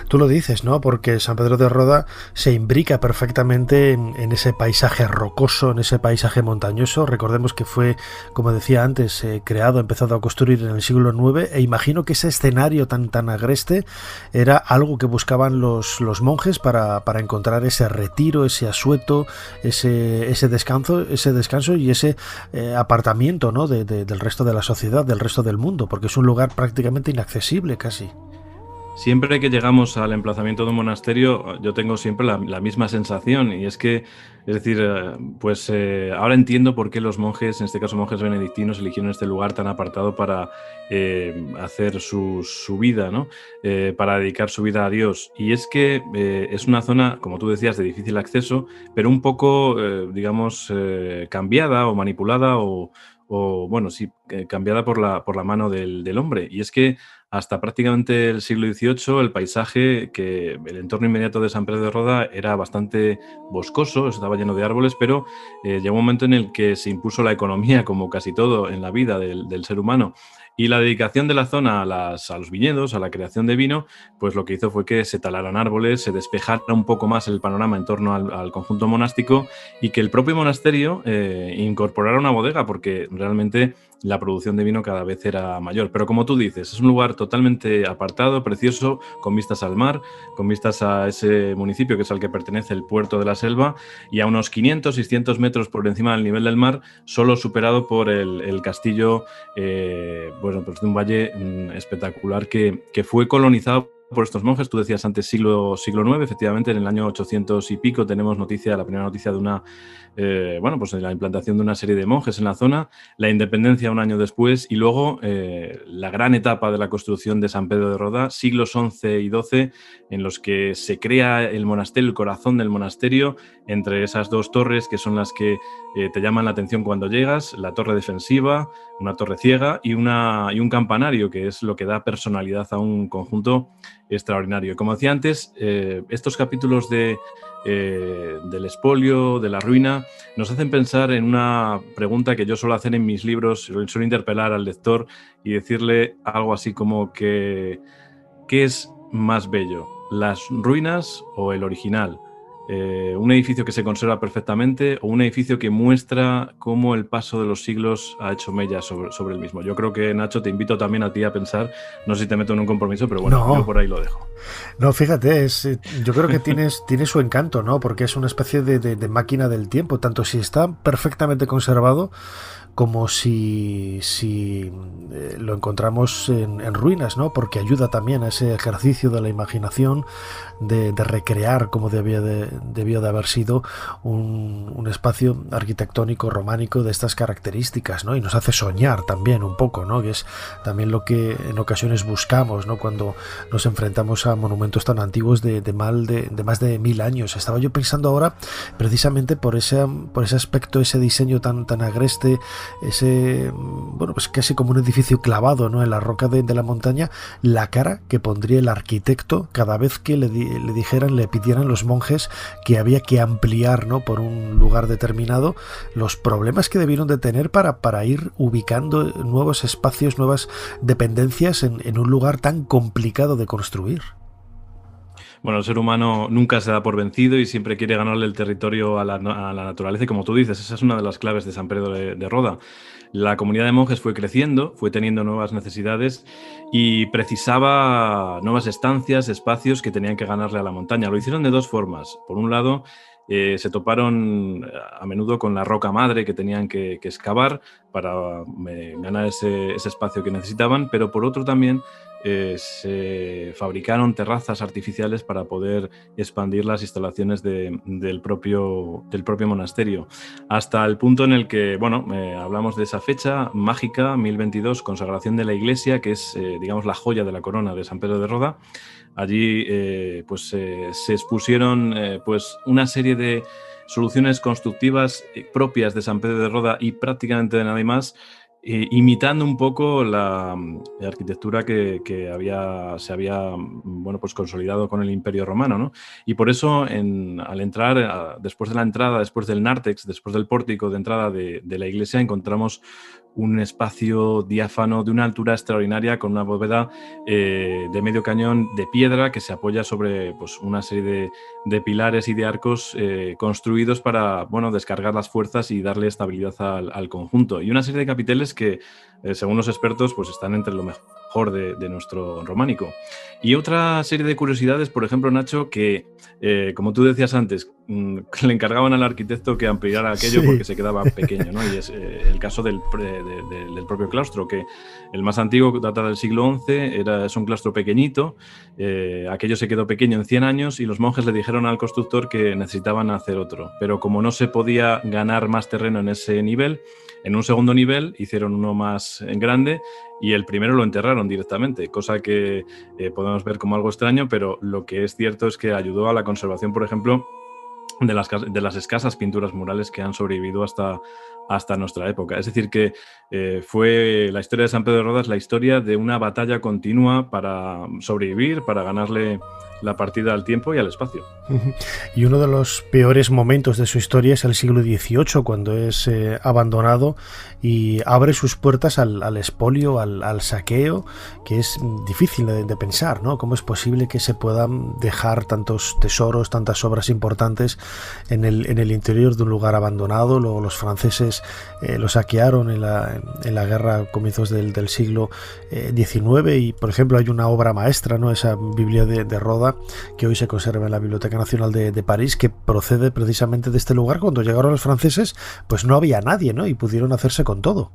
Tú lo dices, ¿no? Porque San Pedro de Roda se imbrica perfectamente en ese paisaje rocoso, en ese paisaje montañoso. Recordemos que fue, como decía antes, empezado a construir en el siglo IX, e imagino que ese escenario tan agreste era algo que buscaban los monjes para encontrar ese retiro, ese asueto, ese descanso y ese apartamiento, ¿no? del resto de la sociedad, del resto del mundo, porque es un lugar prácticamente inaccesible casi. Siempre que llegamos al emplazamiento de un monasterio, yo tengo siempre la misma sensación, y es que, ahora entiendo por qué los monjes, en este caso monjes benedictinos, eligieron este lugar tan apartado para hacer su vida, ¿no? Para dedicar su vida a Dios. Y es que es una zona, como tú decías, de difícil acceso, pero un poco, cambiada o manipulada cambiada por la mano del hombre. Y es que hasta prácticamente el siglo XVIII el paisaje, el entorno inmediato de San Pedro de Roda era bastante boscoso, estaba lleno de árboles, pero llegó un momento en el que se impuso la economía, como casi todo en la vida del ser humano. Y la dedicación de la zona a los viñedos, a la creación de vino, pues lo que hizo fue que se talaran árboles, se despejara un poco más el panorama en torno al conjunto monástico, y que el propio monasterio incorporara una bodega, porque realmente la producción de vino cada vez era mayor. Pero como tú dices, es un lugar totalmente apartado, precioso, con vistas al mar, con vistas a ese municipio que es al que pertenece el Puerto de la Selva, y a unos 500-600 metros por encima del nivel del mar, solo superado por el castillo, de un valle espectacular que fue colonizado por estos monjes. Tú decías antes siglo IX, efectivamente en el año 800 y pico tenemos la primera noticia de una de la implantación de una serie de monjes en la zona, la independencia un año después, y luego la gran etapa de la construcción de San Pedro de Roda, siglos XI y XII, en los que se crea el monasterio, el corazón del monasterio, entre esas dos torres que son las que te llaman la atención cuando llegas, la torre defensiva, una torre ciega, y un campanario, que es lo que da personalidad a un conjunto extraordinario. Como decía antes, estos capítulos del expolio, de la ruina, nos hacen pensar en una pregunta que yo suelo hacer en mis libros. Suelo interpelar al lector y decirle algo así como que ¿qué es más bello, las ruinas o el original? Un edificio que se conserva perfectamente, o un edificio que muestra cómo el paso de los siglos ha hecho mella sobre el mismo. Yo creo que, Nacho, te invito también a ti a pensar, no sé si te meto en un compromiso, pero bueno, yo por ahí lo dejo. No, fíjate, yo creo que tiene su encanto, ¿no? Porque es una especie de máquina del tiempo, tanto si está perfectamente conservado como si lo encontramos en ruinas, ¿no? Porque ayuda también a ese ejercicio de la imaginación, de recrear cómo debió de haber sido un espacio arquitectónico románico de estas características, ¿no? Y nos hace soñar también un poco, ¿no? Que es también lo que en ocasiones buscamos, ¿no? Cuando nos enfrentamos a monumentos tan antiguos de más de 1000 años. Estaba yo pensando ahora, precisamente por ese aspecto, ese diseño tan agreste, pues casi como un edificio clavado, ¿no? En la roca de la montaña, la cara que pondría el arquitecto cada vez que le pidieran los monjes que había que ampliar, ¿no? Por un lugar determinado, los problemas que debieron de tener para ir ubicando nuevos espacios, nuevas dependencias en un lugar tan complicado de construir. Bueno, el ser humano nunca se da por vencido y siempre quiere ganarle el territorio a la naturaleza, y como tú dices, esa es una de las claves de San Pedro de Roda. La comunidad de monjes fue creciendo, fue teniendo nuevas necesidades y precisaba nuevas estancias, espacios que tenían que ganarle a la montaña. Lo hicieron de dos formas. Por un lado, se toparon a menudo con la roca madre que tenían que excavar para ganar ese espacio que necesitaban, pero por otro también se fabricaron terrazas artificiales para poder expandir las instalaciones del propio monasterio, hasta el punto en el que, hablamos de esa fecha mágica, 1022, consagración de la iglesia, que es, digamos, la joya de la corona de San Pedro de Roda. Allí se expusieron una serie de soluciones constructivas propias de San Pedro de Roda y prácticamente de nadie más, imitando un poco la arquitectura que se había consolidado con el Imperio Romano, ¿no? Y por eso, al entrar, después del nártex, después del pórtico de entrada de la iglesia, encontramos un espacio diáfano de una altura extraordinaria con una bóveda de medio cañón de piedra que se apoya sobre una serie de pilares y de arcos construidos para descargar las fuerzas y darle estabilidad al conjunto. Y una serie de capiteles que, según los expertos, están entre lo mejor de nuestro románico. Y otra serie de curiosidades, por ejemplo, Nacho, que como tú decías antes, le encargaban al arquitecto que ampliara aquello porque se quedaba pequeño, ¿no? Y es el caso del propio claustro, que el más antiguo data del siglo XI, es un claustro pequeñito, aquello se quedó pequeño en 100 años y los monjes le dijeron al constructor que necesitaban hacer otro, pero como no se podía ganar más terreno en ese nivel, en un segundo nivel hicieron uno más grande y el primero lo enterraron directamente, cosa que podemos ver como algo extraño, pero lo que es cierto es que ayudó a la conservación, por ejemplo, de las escasas pinturas murales que han sobrevivido hasta nuestra época. Es decir, que fue la historia de San Pedro de Roda, la historia de una batalla continua para sobrevivir, para ganarle la partida al tiempo y al espacio. Y uno de los peores momentos de su historia es el siglo XVIII, cuando es abandonado y abre sus puertas al expolio, al saqueo, que es difícil de pensar, ¿no? ¿Cómo es posible que se puedan dejar tantos tesoros, tantas obras importantes en el interior de un lugar abandonado? Luego los franceses lo saquearon en la guerra a comienzos del siglo XIX y, por ejemplo, hay una obra maestra, ¿no? Esa Biblia de Roda, que hoy se conserva en la Biblioteca Nacional de París, que procede precisamente de este lugar. Cuando llegaron los franceses, pues no había nadie, ¿no? Y pudieron hacerse con todo.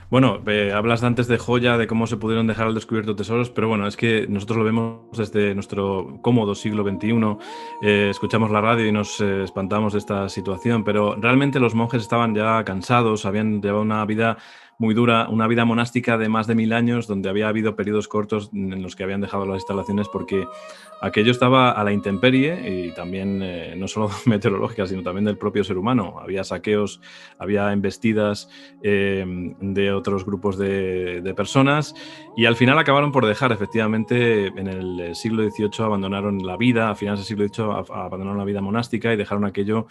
Bueno, hablas antes de joya, de cómo se pudieron dejar al descubierto tesoros, pero bueno, es que nosotros lo vemos desde nuestro cómodo siglo XXI, escuchamos la radio y nos espantamos de esta situación, pero realmente los monjes estaban ya cansados, habían llevado una vida muy dura, una vida monástica de más de 1000 años, donde había habido periodos cortos en los que habían dejado las instalaciones porque aquello estaba a la intemperie y también no solo meteorológica, sino también del propio ser humano. Había saqueos, había embestidas de otros grupos de personas y al final acabaron por dejar, efectivamente, en el siglo XVIII abandonaron la vida, a finales del siglo XVIII abandonaron la vida monástica y dejaron aquello,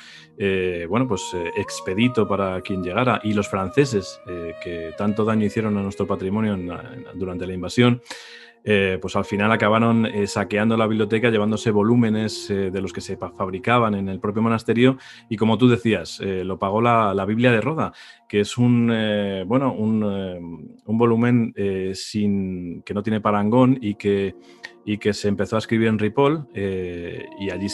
expedito para quien llegara. Y los franceses, que tanto daño hicieron a nuestro patrimonio durante la invasión, pues al final acabaron saqueando la biblioteca, llevándose volúmenes de los que se fabricaban en el propio monasterio y, como tú decías, lo pagó la Biblia de Roda, que es un volumen que no tiene parangón y que se empezó a escribir en Ripoll y allí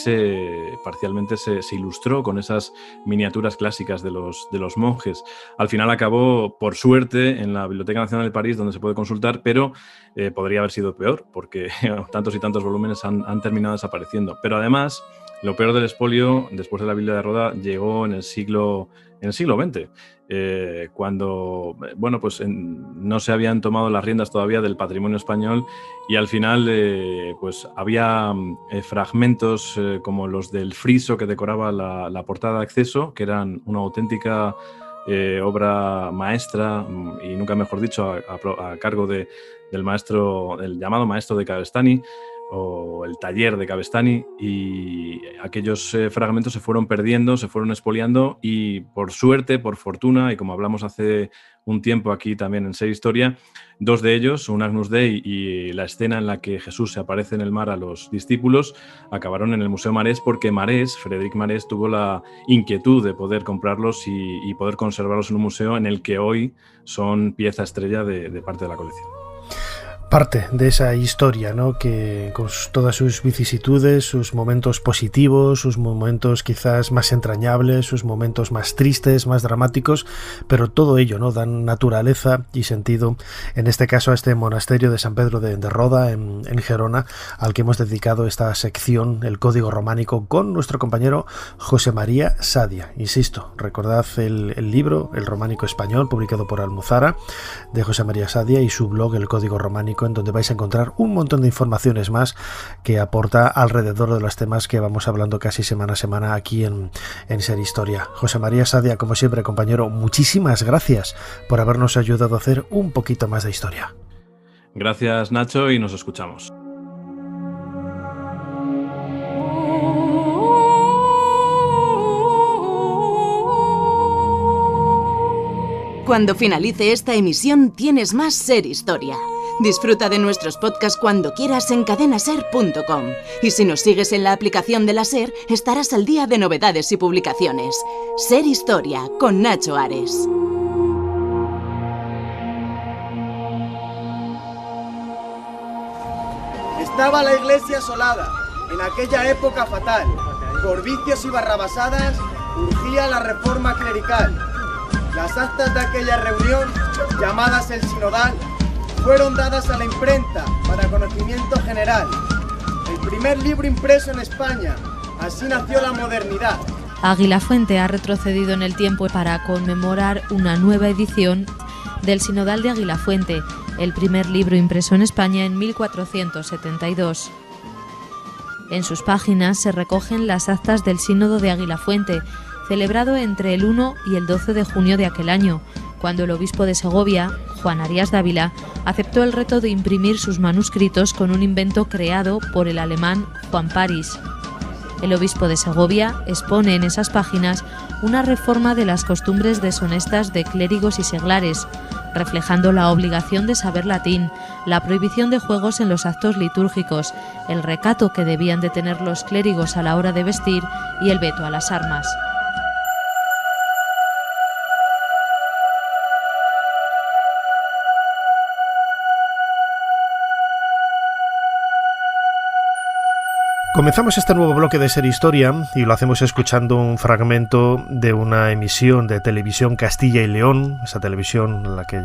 parcialmente se ilustró con esas miniaturas clásicas de los monjes. Al final acabó, por suerte, en la Biblioteca Nacional de París, donde se puede consultar, pero podría haber sido peor, porque tantos y tantos volúmenes han terminado desapareciendo. Pero además, lo peor del expolio, después de la Biblia de Roda, llegó en el siglo XX, cuando no se habían tomado las riendas todavía del patrimonio español y al final pues había fragmentos como los del friso que decoraba la portada de acceso, que eran una auténtica obra maestra y nunca mejor dicho a cargo del llamado maestro de Cabestany, o el taller de Cabestany, y aquellos fragmentos se fueron perdiendo, se fueron expoliando y por suerte, por fortuna, y como hablamos hace un tiempo aquí también en Ser Historia, dos de ellos, un Agnus Dei y la escena en la que Jesús se aparece en el mar a los discípulos, acabaron en el Museo Marés porque Frédéric Marés tuvo la inquietud de poder comprarlos y poder conservarlos en un museo en el que hoy son pieza estrella de parte de la colección. parte de esa historia, ¿no? Que con todas sus vicisitudes, sus momentos positivos, sus momentos quizás más entrañables, sus momentos más tristes, más dramáticos, pero todo ello, ¿no? Dan naturaleza y sentido, en este caso, a este monasterio de San Pedro de Roda, en Gerona, al que hemos dedicado esta sección, el Código Románico, con nuestro compañero José María Sadia. Insisto, recordad el libro, El Románico Español, publicado por Almuzara, de José María Sadia, y su blog, El Código Románico, en donde vais a encontrar un montón de informaciones más que aporta alrededor de los temas que vamos hablando casi semana a semana aquí en Ser Historia. José María Sadia, como siempre, compañero, muchísimas gracias por habernos ayudado a hacer un poquito más de historia. Gracias, Nacho, y nos escuchamos. Cuando finalice esta emisión tienes más Ser Historia. Disfruta de nuestros podcasts cuando quieras en cadenaser.com. Y si nos sigues en la aplicación de la SER, estarás al día de novedades y publicaciones. Ser Historia, con Nacho Ares. Estaba la iglesia asolada, en aquella época fatal. Por vicios y barrabasadas urgía la reforma clerical. Las actas de aquella reunión, llamadas el Sinodal, fueron dadas a la imprenta para conocimiento general. El primer libro impreso en España, así nació la modernidad. Aguilafuente ha retrocedido en el tiempo para conmemorar una nueva edición del Sinodal de Aguilafuente, el primer libro impreso en España en 1472. En sus páginas se recogen las actas del Sínodo de Aguilafuente, celebrado entre el 1 y el 12 de junio de aquel año, cuando el obispo de Segovia, Juan Arias Dávila, aceptó el reto de imprimir sus manuscritos con un invento creado por el alemán Juan Paris. El obispo de Segovia expone en esas páginas una reforma de las costumbres deshonestas de clérigos y seglares, reflejando la obligación de saber latín, la prohibición de juegos en los actos litúrgicos, el recato que debían de tener los clérigos a la hora de vestir y el veto a las armas. Comenzamos este nuevo bloque de Ser Historia y lo hacemos escuchando un fragmento de una emisión de Televisión Castilla y León, esa televisión a la que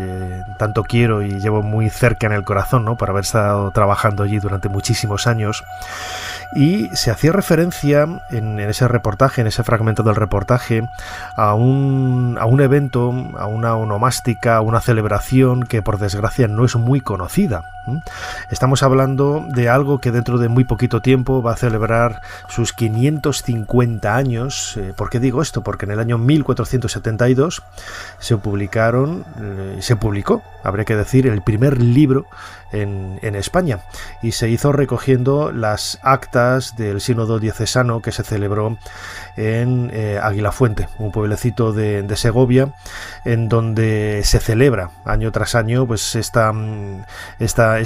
tanto quiero y llevo muy cerca en el corazón, ¿no? Por haber estado trabajando allí durante muchísimos años. Y se hacía referencia en ese reportaje, en ese fragmento del reportaje, a un evento, a una onomástica, a una celebración que por desgracia no es muy conocida. Estamos hablando de algo que dentro de muy poquito tiempo va a celebrar sus 550 años. ¿Por qué digo esto? Porque en el año 1472 se publicó, habría que decir, el primer libro en España, y se hizo recogiendo las actas del sínodo diocesano que se celebró en Aguilafuente, un pueblecito de Segovia, en donde se celebra año tras año pues esta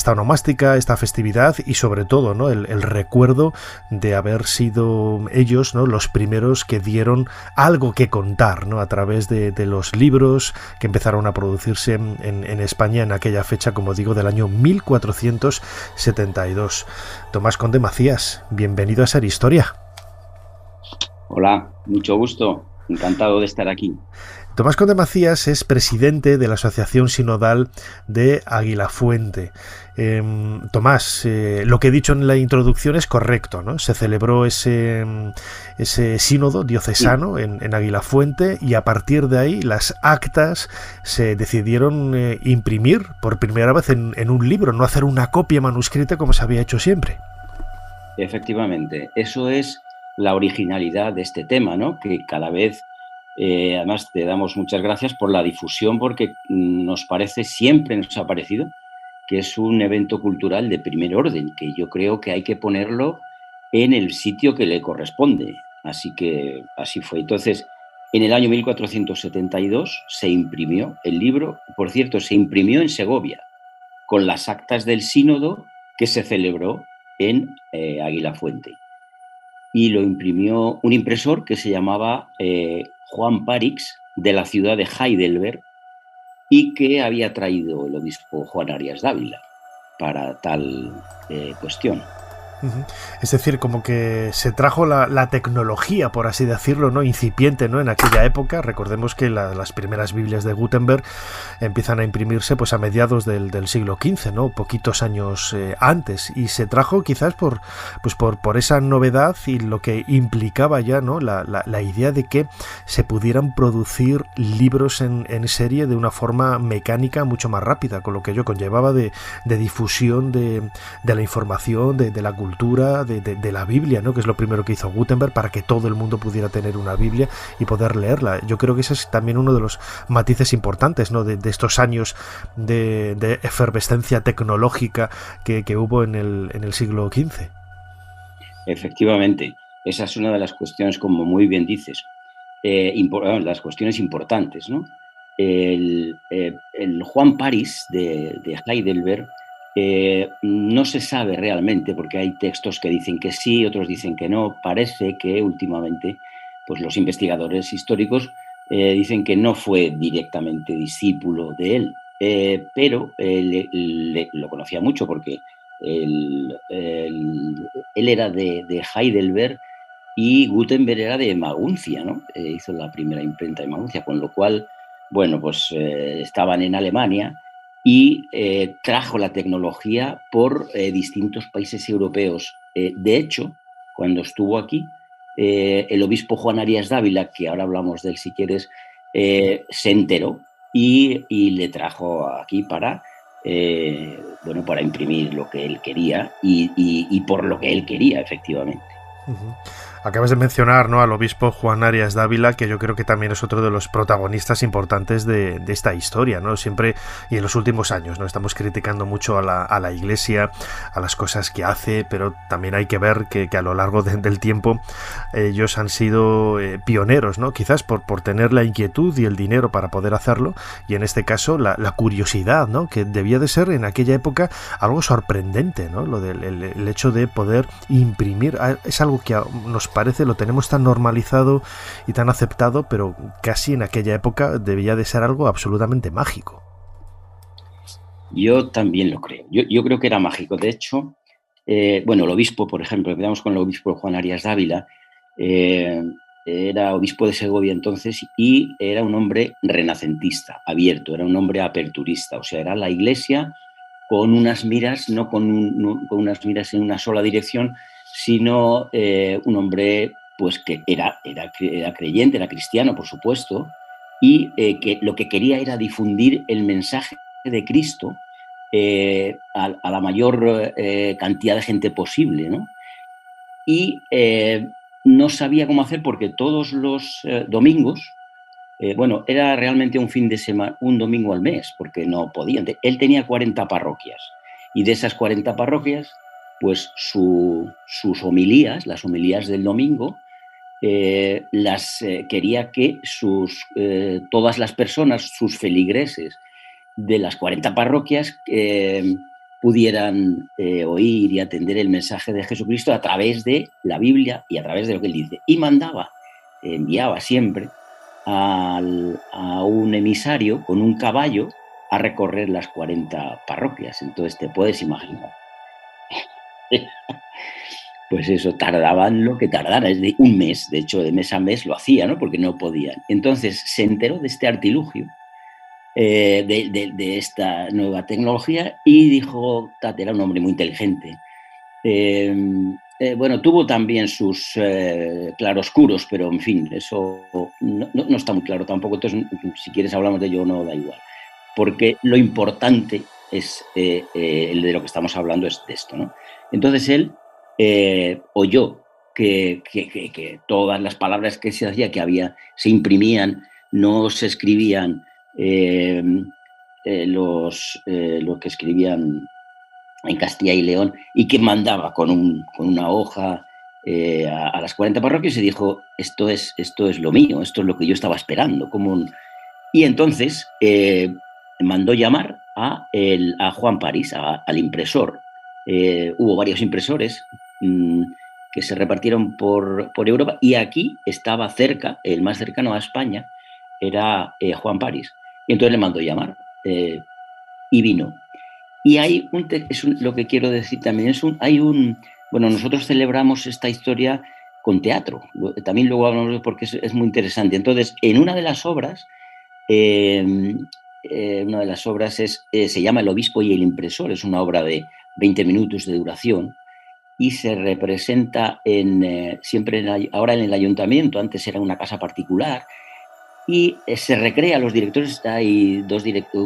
onomástica, esta festividad, y sobre todo, ¿no?, el recuerdo de haber sido ellos, ¿no?, los primeros que dieron algo que contar, ¿no?, a través de los libros que empezaron a producirse en España en aquella fecha, como digo, del año 1472. Tomás Conde Macías, bienvenido a Ser Historia. Hola, mucho gusto, encantado de estar aquí. Tomás Conde Macías es presidente de la Asociación Sinodal de Aguilafuente. Tomás, lo que he dicho en la introducción es correcto, ¿no? Se celebró ese sínodo diocesano en Aguilafuente, y a partir de ahí las actas se decidieron imprimir por primera vez en un libro, no hacer una copia manuscrita como se había hecho siempre. Efectivamente, eso es la originalidad de este tema, ¿no? Que cada vez, además te damos muchas gracias por la difusión, porque siempre nos ha parecido que es un evento cultural de primer orden, que yo creo que hay que ponerlo en el sitio que le corresponde. Así que así fue. Entonces, en el año 1472 se imprimió el libro. Por cierto, se imprimió en Segovia, con las actas del sínodo que se celebró en Aguilafuente. Y lo imprimió un impresor que se llamaba Juan Parix, de la ciudad de Heidelberg, y que había traído el obispo Juan Arias Dávila. para tal cuestión. Es decir, como que se trajo la tecnología, por así decirlo, ¿no? Incipiente, ¿no? En aquella época. Recordemos que las primeras Biblias de Gutenberg empiezan a imprimirse pues a mediados del siglo XV, ¿no? Poquitos años antes, y se trajo quizás por esa novedad y lo que implicaba ya, ¿no? La idea de que se pudieran producir libros en serie de una forma mecánica mucho más rápida, con lo que ello conllevaba de difusión de la información, de la cultura, de la Biblia, ¿no? Que es lo primero que hizo Gutenberg para que todo el mundo pudiera tener una Biblia y poder leerla. Yo creo que ese es también uno de los matices importantes, ¿no? de estos años de efervescencia tecnológica que hubo en el siglo XV. Efectivamente, esa es una de las cuestiones, como muy bien dices, las cuestiones importantes, ¿no? El Juan Paris de Heidelberg no se sabe realmente, porque hay textos que dicen que sí, otros dicen que no. Parece que últimamente pues los investigadores históricos dicen que no fue directamente discípulo de él, pero lo conocía mucho porque él era de Heidelberg y Gutenberg era de Maguncia, ¿no? Hizo la primera imprenta de Maguncia, con lo cual, bueno, pues estaban en Alemania y trajo la tecnología por distintos países europeos. De hecho, cuando estuvo aquí, el obispo Juan Arias Dávila, que ahora hablamos de él si quieres, se enteró y le trajo aquí para imprimir lo que él quería y por lo que él quería, efectivamente. Acabas de mencionar, ¿no?, al obispo Juan Arias Dávila, que yo creo que también es otro de los protagonistas importantes de esta historia, ¿no? Siempre, y en los últimos años, ¿no?, estamos criticando mucho a la Iglesia, a las cosas que hace, pero también hay que ver que a lo largo del tiempo ellos han sido pioneros, ¿no? Quizás por tener la inquietud y el dinero para poder hacerlo, y en este caso la curiosidad, ¿no?, que debía de ser en aquella época algo sorprendente, ¿no? Lo del el hecho de poder imprimir, es algo que nos parece, lo tenemos tan normalizado y tan aceptado, pero casi en aquella época debía de ser algo absolutamente mágico. Yo también lo creo. Yo creo que era mágico. De hecho, el obispo, por ejemplo, empezamos con el obispo Juan Arias Dávila, era obispo de Segovia entonces y era un hombre renacentista, abierto, era un hombre aperturista, o sea, era la Iglesia con unas miras, no con unas miras en una sola dirección, sino un hombre pues que era creyente, era cristiano, por supuesto, y que lo que quería era difundir el mensaje de Cristo a la mayor cantidad de gente posible, ¿no? Y no sabía cómo hacer porque todos los domingos, era realmente un fin de semana, un domingo al mes, porque no podían. Él tenía 40 parroquias y de esas 40 parroquias, pues sus homilías, las homilías del domingo, quería que todas las personas, sus feligreses de las 40 parroquias, pudieran oír y atender el mensaje de Jesucristo a través de la Biblia y a través de lo que él dice. Y enviaba siempre a un emisario con un caballo a recorrer las 40 parroquias. Entonces te puedes imaginar. Pues eso, tardaban lo que tardaran, es de un mes, de hecho de mes a mes lo hacía, ¿no? Porque no podían. Entonces se enteró de este artilugio, de esta nueva tecnología y dijo, era un hombre muy inteligente. Tuvo también sus claroscuros, pero en fin, eso no está muy claro tampoco, entonces si quieres hablamos de ello, no da igual. Porque lo importante es, el de lo que estamos hablando es de esto, ¿no? Entonces él oyó que todas las palabras que se hacía, se imprimían, no se escribían lo que escribían en Castilla y León, y que mandaba con una hoja a las 40 parroquias y dijo, esto es lo mío, esto es lo que yo estaba esperando. Y entonces mandó llamar a Juan Paris, al impresor. Hubo varios impresores que se repartieron por Europa y aquí estaba cerca, el más cercano a España era Juan Paris. Y entonces le mandó llamar y vino. Y hay lo que quiero decir también, bueno, nosotros celebramos esta historia con teatro, también luego hablamos porque es muy interesante. Entonces, en una de las obras, se llama El obispo y el impresor, es una obra de 20 minutos de duración y se representa ahora en el ayuntamiento, antes era una casa particular, y se recrea a los directores, hay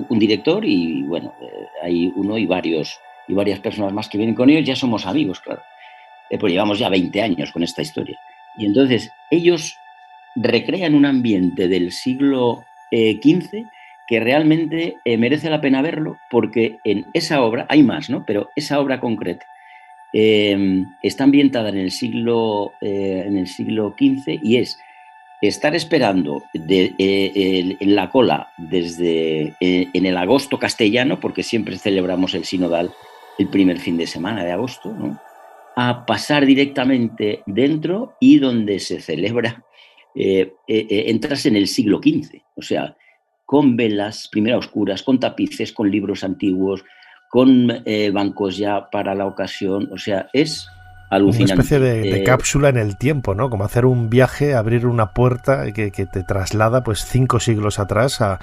un director y bueno, hay uno y varias personas más que vienen con ellos, ya somos amigos, claro, pues llevamos ya 20 años con esta historia. Y entonces ellos recrean un ambiente del siglo XV que realmente merece la pena verlo, porque en esa obra, hay más, ¿no? Pero esa obra concreta está ambientada en el siglo XV y es estar esperando en la cola desde en el agosto castellano, porque siempre celebramos el sinodal el primer fin de semana de agosto, ¿no? A pasar directamente dentro y donde se celebra, entras en el siglo XV, o sea, con velas, primero oscuras, con tapices, con libros antiguos, con bancos ya para la ocasión, o sea, es alucinante. Una especie de cápsula en el tiempo, ¿no? Como hacer un viaje, abrir una puerta que te traslada pues 5 siglos atrás a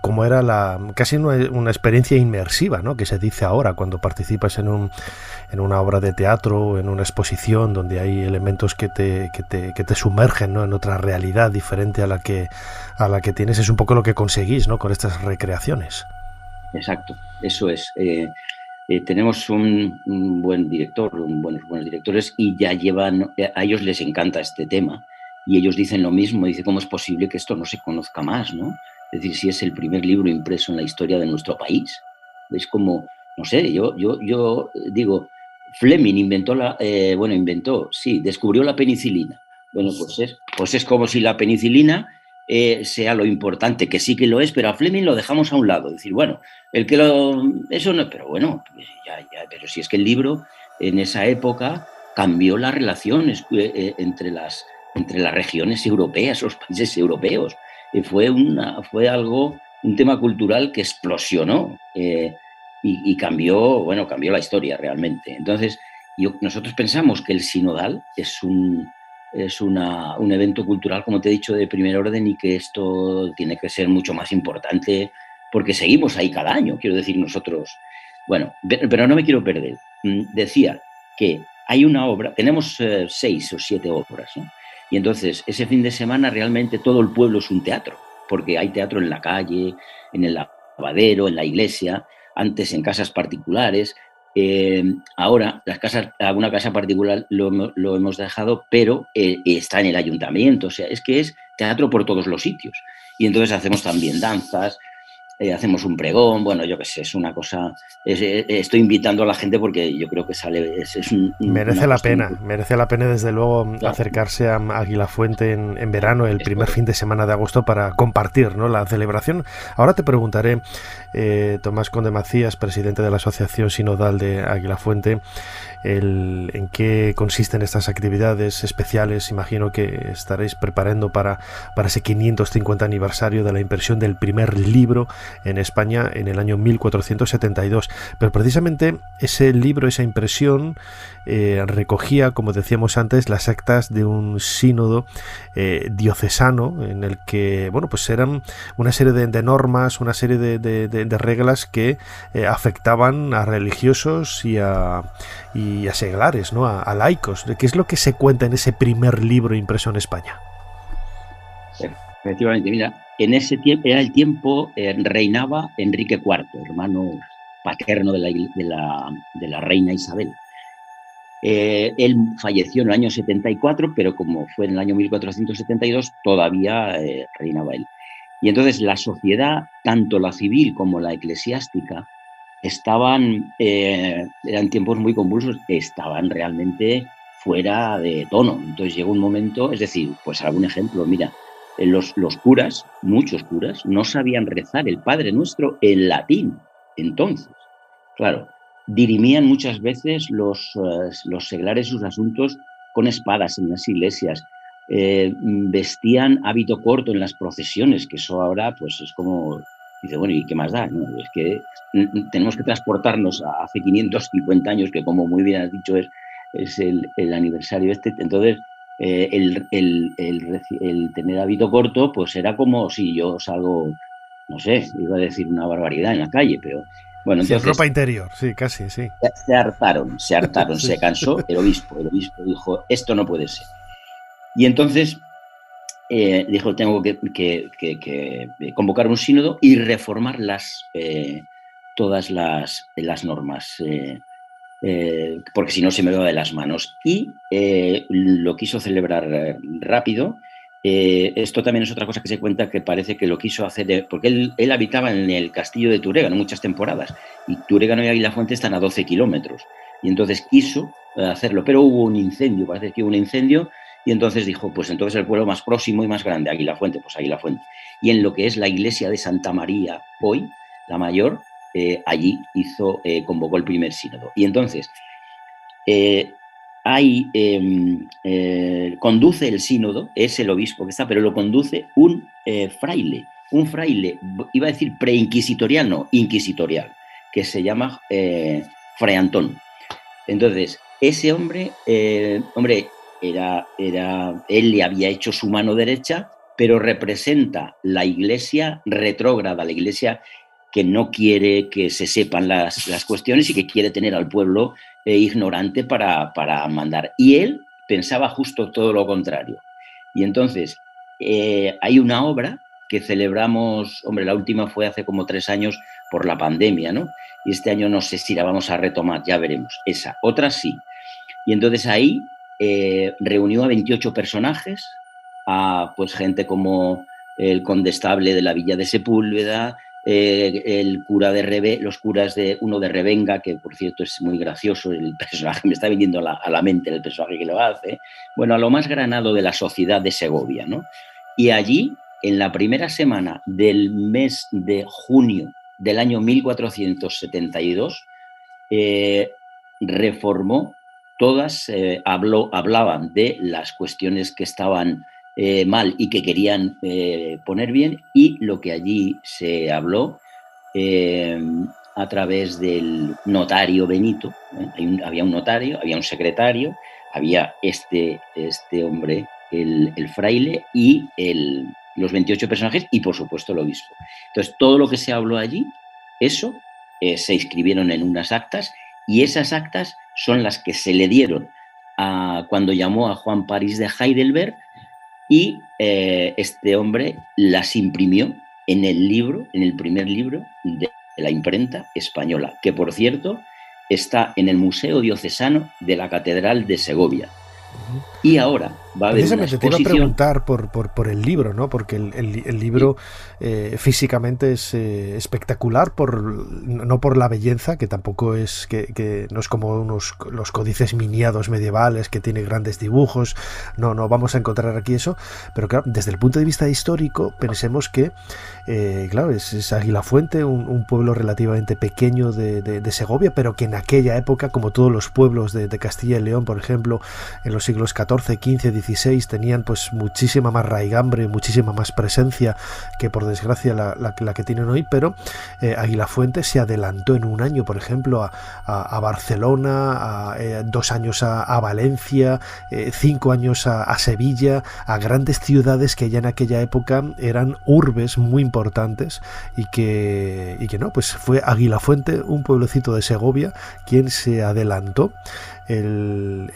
cómo era casi una experiencia inmersiva, ¿no? Que se dice ahora cuando participas en una obra de teatro, en una exposición donde hay elementos que te sumergen, ¿no? En otra realidad diferente a la que tienes. Es un poco lo que conseguís, ¿no? Con estas recreaciones. Exacto, eso es. Tenemos un buen director, buenos directores, y ya a ellos les encanta este tema y ellos dicen lo mismo, dicen cómo es posible que esto no se conozca más, ¿no? Es decir, si es el primer libro impreso en la historia de nuestro país. Es como, no sé, yo digo, Fleming descubrió la penicilina. Bueno, pues es como si la penicilina sea lo importante, que sí que lo es, pero a Fleming lo dejamos a un lado. Es decir, bueno, eso no, pero bueno, pues pero si es que el libro en esa época cambió las relaciones entre las regiones europeas, los países europeos. Fue un tema cultural que explosionó y cambió la historia realmente. Entonces, nosotros pensamos que el sinodal es un evento cultural, como te he dicho, de primer orden, y que esto tiene que ser mucho más importante porque seguimos ahí cada año, quiero decir nosotros. Bueno, pero no me quiero perder. Decía que hay una obra, tenemos 6 o 7 obras, ¿no? Y entonces ese fin de semana realmente todo el pueblo es un teatro, porque hay teatro en la calle, en el lavadero, en la iglesia, antes en casas particulares. Ahora alguna casa particular lo hemos dejado, pero está en el ayuntamiento, o sea, es que es teatro por todos los sitios. Y entonces hacemos también danzas, hacemos un pregón, bueno, yo qué sé, es una cosa. Estoy invitando a la gente porque yo creo que merece la pena desde luego, claro, acercarse a Aguilafuente en verano, el primer fin de semana de agosto, para compartir, ¿no?, la celebración. Ahora te preguntaré, Tomás Conde Macías, presidente de la Asociación Sinodal de Aguilafuente, en qué consisten estas actividades especiales. Imagino que estaréis preparando para ese 550 aniversario de la impresión del primer libro en España en el año 1472. Pero precisamente ese libro, esa impresión, recogía, como decíamos antes, las actas de un sínodo diocesano en el que, bueno, pues eran una serie de normas, una serie de reglas que afectaban a religiosos y a seglares, ¿no?, a laicos. ¿Qué es lo que se cuenta en ese primer libro impreso en España? Efectivamente, mira, en ese tiempo era el tiempo, reinaba Enrique IV, hermano paterno de la reina Isabel. Él falleció en el año 74, pero como fue en el año 1472, todavía reinaba él. Y entonces la sociedad, tanto la civil como la eclesiástica, eran tiempos muy convulsos, estaban realmente fuera de tono. Entonces llegó un momento, es decir, pues algún ejemplo, mira, los curas, muchos curas, no sabían rezar el Padre Nuestro en latín. Entonces, claro, dirimían muchas veces los seglares sus asuntos con espadas en las iglesias, vestían hábito corto en las procesiones, que eso ahora pues es como Dice, bueno, ¿y qué más da? No, es que tenemos que transportarnos a hace 550 años, que como muy bien has dicho es el aniversario este. Entonces, el tener hábito corto, pues era como si yo salgo, no sé, iba a decir una barbaridad en la calle, pero bueno, Sí, entonces... ropa interior, sí, casi, sí. Se hartaron, Sí. se cansó el obispo. El obispo dijo, esto no puede ser. Y entonces dijo, tengo que convocar un sínodo y reformar todas las normas, porque si no se me va de las manos. Y lo quiso celebrar rápido. Esto también es otra cosa que se cuenta, que parece que lo quiso hacer, porque él habitaba en el castillo de Turégano muchas temporadas, y Turégano y Aguilafuente están a 12 kilómetros. Y entonces quiso hacerlo, pero hubo un incendio, parece que hubo un incendio. Y entonces dijo, pues entonces el pueblo más próximo y más grande, Aguilafuente, pues Aguilafuente. Y en lo que es la iglesia de Santa María hoy, la mayor, allí convocó el primer sínodo. Y entonces, conduce el sínodo, es el obispo que está, pero lo conduce un fraile, iba a decir preinquisitorial, no, inquisitorial, que se llama Fray Antón. Entonces, ese hombre, él le había hecho su mano derecha, pero representa la iglesia retrógrada, la iglesia que no quiere que se sepan las cuestiones y que quiere tener al pueblo ignorante para mandar. Y él pensaba justo todo lo contrario. Y entonces hay una obra que celebramos, la última fue hace como 3 años por la pandemia, ¿no? Y este año no sé si la vamos a retomar, ya veremos. Esa, otra sí. Y entonces ahí reunió a 28 personajes, a pues gente como el condestable de la villa de Sepúlveda, el cura de los curas uno de Revenga, que por cierto es muy gracioso el personaje, me está viniendo a la mente el personaje que lo hace, bueno, a lo más granado de la sociedad de Segovia, ¿no? Y allí, en la primera semana del mes de junio del año 1472, reformó todas, hablaban de las cuestiones que estaban mal y que querían poner bien, y lo que allí se habló a través del notario Benito. Había un notario, había un secretario, había este hombre, el fraile, y los 28 personajes, y por supuesto el obispo. Entonces, todo lo que se habló allí, eso se inscribieron en unas actas, y esas actas son las que se le dieron cuando llamó a Juan París de Heidelberg, y este hombre las imprimió en el primer libro de la imprenta española, que por cierto está en el Museo Diocesano de la Catedral de Segovia. Y ahora va a haber una exposición. Te iba a preguntar por el libro, ¿no? Porque el libro físicamente es espectacular, no por la belleza, que tampoco es que no es como los códices miniados medievales, que tiene grandes dibujos. No vamos a encontrar aquí eso, pero claro, desde el punto de vista histórico, pensemos que claro, es Aguilafuente, un pueblo relativamente pequeño de Segovia, pero que en aquella época, como todos los pueblos de Castilla y León, por ejemplo, en los siglos XIV, XV, XVI, tenían pues muchísima más raigambre, muchísima más presencia que por desgracia la que tienen hoy. Pero Aguilafuente se adelantó en un año, por ejemplo, a Barcelona, 2 años a Valencia, 5 años a Sevilla, a grandes ciudades que ya en aquella época eran urbes muy importantes, y que no, pues fue Aguilafuente, un pueblecito de Segovia, quien se adelantó en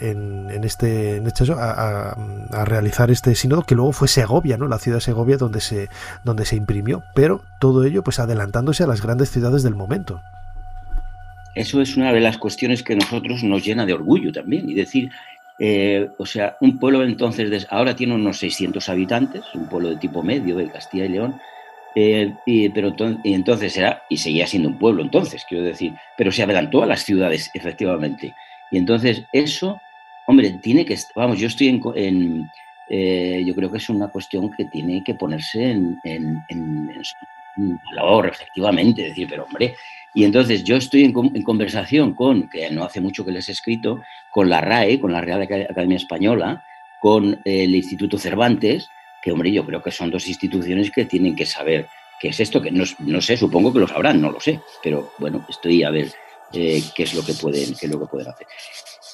este caso a realizar este sínodo, que luego fue Segovia, ¿no? La ciudad de Segovia donde se imprimió, pero todo ello pues adelantándose a las grandes ciudades del momento. Eso es una de las cuestiones que a nosotros nos llena de orgullo también, y decir, o sea, un pueblo entonces, ahora tiene unos 600 habitantes, un pueblo de tipo medio de Castilla y León, pero entonces era, y seguía siendo un pueblo entonces, quiero decir, pero se adelantó a las ciudades, efectivamente. Y entonces eso, hombre, tiene que, vamos, yo estoy yo creo que es una cuestión que tiene que ponerse en valor, efectivamente, decir, pero hombre, y entonces yo estoy en conversación que no hace mucho que les he escrito, con la RAE, con la Real Academia Española, con el Instituto Cervantes, que hombre, yo creo que son 2 instituciones que tienen que saber es esto? Que no sé, supongo que lo sabrán, no lo sé, pero bueno, estoy a ver qué es lo que pueden hacer.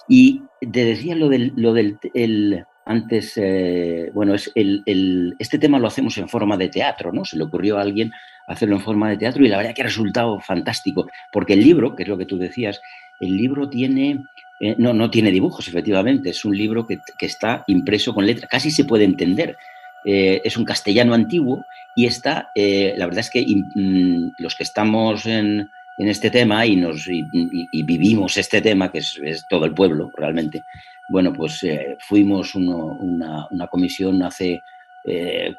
Y te decía lo del antes, este tema lo hacemos en forma de teatro, ¿no? Se le ocurrió a alguien hacerlo en forma de teatro y la verdad que ha resultado fantástico, porque el libro, que es lo que tú decías, el libro tiene, no tiene dibujos, efectivamente, es un libro que está impreso con letra, casi se puede entender, es un castellano antiguo y está, la verdad es que los que estamos en este tema y vivimos este tema, que es todo el pueblo realmente, bueno, pues fuimos una comisión hace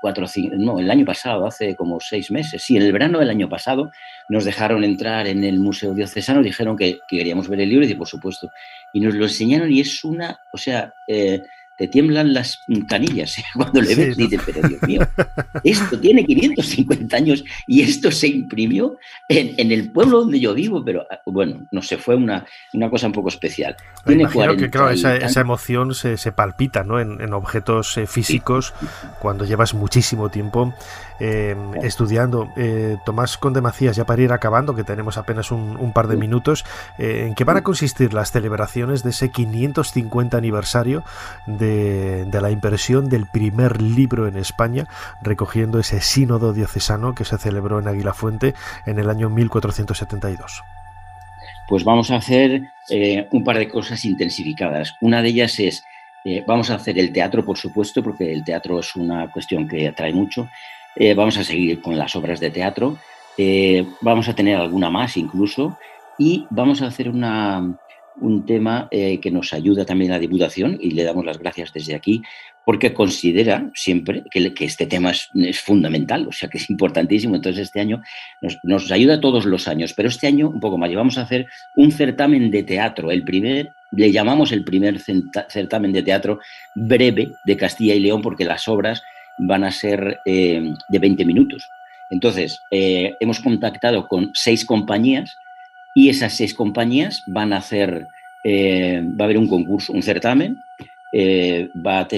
4 o 5, no, el año pasado, hace como 6 meses, sí, en el verano del año pasado nos dejaron entrar en el Museo Diocesano, dijeron que queríamos ver el libro y dije, por supuesto, y nos lo enseñaron y es te tiemblan las canillas cuando le ves, dices, pero Dios mío, esto tiene 550 años y esto se imprimió en el pueblo donde yo vivo, pero bueno, no sé, fue una cosa un poco especial. Me imagino que, claro, esa emoción se palpita, ¿no? en objetos físicos, sí, cuando llevas muchísimo tiempo estudiando. Tomás Conde Macías, ya para ir acabando, que tenemos apenas un par de minutos, ¿en qué van a consistir las celebraciones de ese 550 aniversario de la impresión del primer libro en España, recogiendo ese sínodo diocesano que se celebró en Aguilafuente en el año 1472? Pues vamos a hacer un par de cosas intensificadas. Una de ellas es, vamos a hacer el teatro, por supuesto, porque el teatro es una cuestión que atrae mucho. Vamos a seguir con las obras de teatro. Vamos a tener alguna más incluso. Y vamos a hacer un tema que nos ayuda también a la divulgación, y le damos las gracias desde aquí, porque considera siempre que este tema es fundamental, o sea que es importantísimo. Entonces este año nos ayuda todos los años, pero este año un poco más. Y vamos a hacer un certamen de teatro, le llamamos el primer certamen de teatro breve de Castilla y León, porque las obras van a ser de 20 minutos. Entonces hemos contactado con 6 compañías, y esas 6 compañías van a hacer, va a haber un concurso, un certamen, va a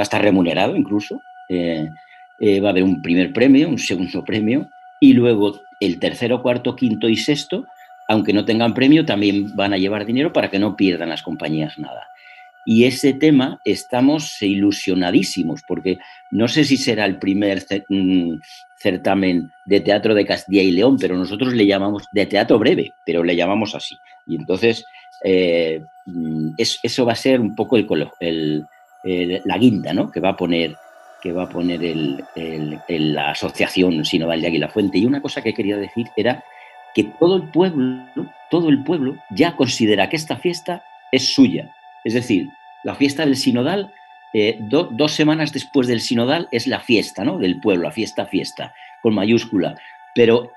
estar remunerado incluso, va a haber un primer premio, un segundo premio, y luego el tercero, cuarto, quinto y sexto, aunque no tengan premio, también van a llevar dinero para que no pierdan las compañías nada. Y ese tema estamos ilusionadísimos, porque no sé si será el primer certamen de teatro de Castilla y León, pero nosotros le llamamos de teatro breve, pero le llamamos así. Y entonces eso va a ser un poco la guinda, ¿no? que va a poner la Asociación Sinodal de Aguilafuente. Y una cosa que quería decir era que todo el pueblo ya considera que esta fiesta es suya. Es decir, la fiesta del sinodal, 2 semanas después del sinodal es la fiesta, ¿no? del pueblo, la fiesta, con mayúscula. Pero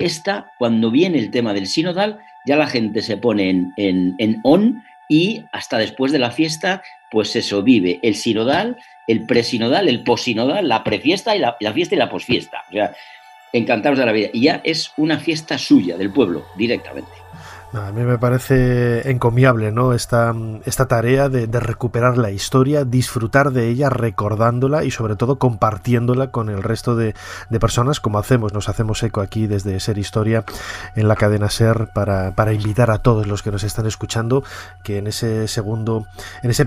cuando viene el tema del sinodal, ya la gente se pone en on, y hasta después de la fiesta, pues eso, vive el sinodal, el presinodal, el possinodal, la prefiesta y la fiesta y la posfiesta. O sea, encantados de la vida. Y ya es una fiesta suya, del pueblo, directamente. A mí me parece encomiable, ¿no? Esta tarea de recuperar la historia, disfrutar de ella, recordándola y sobre todo compartiéndola con el resto de personas, como nos hacemos eco aquí desde Ser Historia en la cadena SER, para invitar a todos los que nos están escuchando que en ese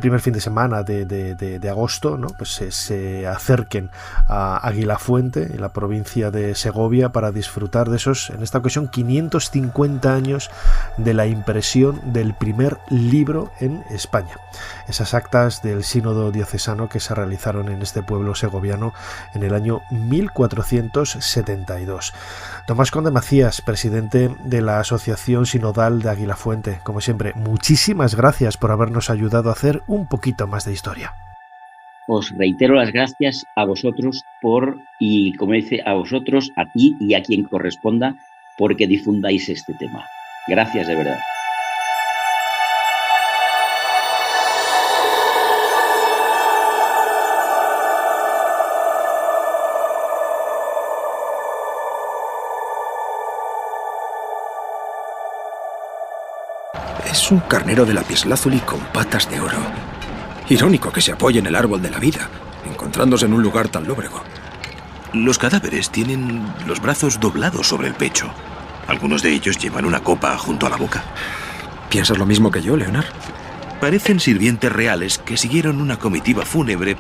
primer fin de semana de agosto, ¿no? Pues se acerquen a Aguilafuente, en la provincia de Segovia, para disfrutar de esos, en esta ocasión, 550 años de la impresión del primer libro en España. Esas actas del sínodo diocesano que se realizaron en este pueblo segoviano en el año 1472. Tomás Conde Macías, presidente de la Asociación Sinodal de Aguilafuente, como siempre, muchísimas gracias por habernos ayudado a hacer un poquito más de historia. Os reitero las gracias a vosotros y como dice, a vosotros, a ti y a quien corresponda, porque difundáis este tema. Gracias, de verdad. Es un carnero de lapislázuli con patas de oro. Irónico que se apoye en el árbol de la vida, encontrándose en un lugar tan lóbrego. Los cadáveres tienen los brazos doblados sobre el pecho. Algunos de ellos llevan una copa junto a la boca. ¿Piensas lo mismo que yo, Leonard? Parecen sirvientes reales que siguieron una comitiva fúnebre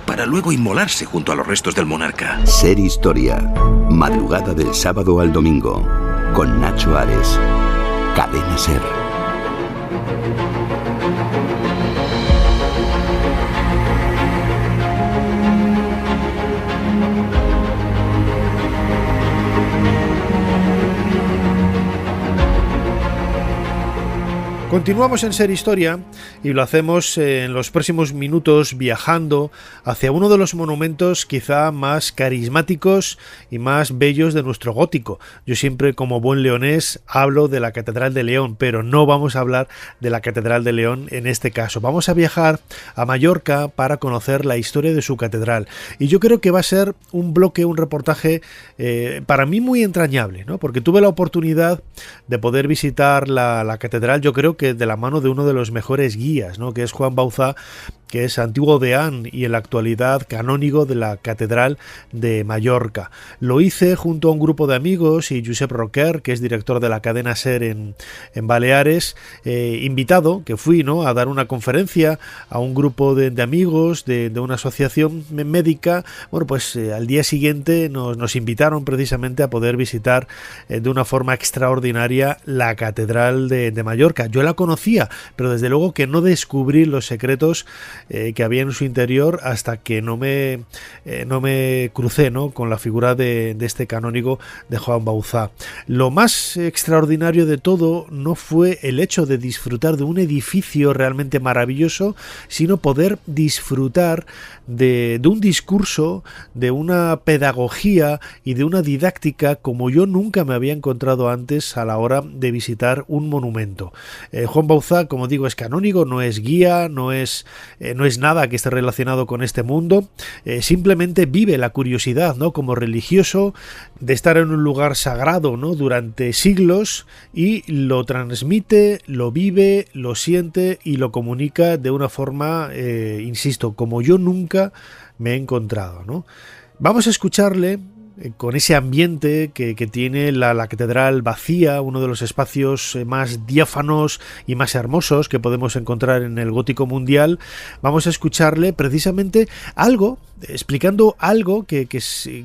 para luego inmolarse junto a los restos del monarca. Ser Historia. Madrugada del sábado al domingo. Con Nacho Ares. Cadena Ser. Continuamos en Ser Historia y lo hacemos en los próximos minutos viajando hacia uno de los monumentos quizá más carismáticos y más bellos de nuestro gótico. Yo siempre, como buen leonés, hablo de la Catedral de León, pero no vamos a hablar de la Catedral de León en este caso. Vamos a viajar a Mallorca para conocer la historia de su catedral. Y yo creo que va a ser un bloque, un reportaje para mí muy entrañable, ¿no? Porque tuve la oportunidad de poder visitar la catedral, yo creo que de la mano de uno de los mejores guías, ¿no? Que es Juan Bauzá, que es antiguo deán y en la actualidad canónigo de la Catedral de Mallorca. Lo hice junto a un grupo de amigos y Josep Roquer, que es director de la cadena SER en Baleares, invitado, que fui, ¿no?, a dar una conferencia a un grupo de amigos de una asociación médica. Bueno, pues al día siguiente nos invitaron precisamente a poder visitar de una forma extraordinaria la Catedral de Mallorca. Yo la conocía, pero desde luego que no descubrí los secretos que había en su interior hasta que no me crucé, ¿no?, con la figura de este canónigo de Juan Bauzá. Lo más extraordinario de todo no fue el hecho de disfrutar de un edificio realmente maravilloso, sino poder disfrutar de un discurso, de una pedagogía y de una didáctica como yo nunca me había encontrado antes a la hora de visitar un monumento. Juan Bauzá, como digo, es canónigo, no es guía, no es nada que esté relacionado con este mundo, simplemente vive la curiosidad, ¿no?, como religioso, de estar en un lugar sagrado, ¿no?, durante siglos, y lo transmite, lo vive, lo siente y lo comunica de una forma, insisto, como yo nunca me he encontrado, ¿no? Vamos a escucharle con ese ambiente que tiene la catedral vacía, uno de los espacios más diáfanos y más hermosos que podemos encontrar en el gótico mundial. Vamos a escucharle precisamente explicando algo que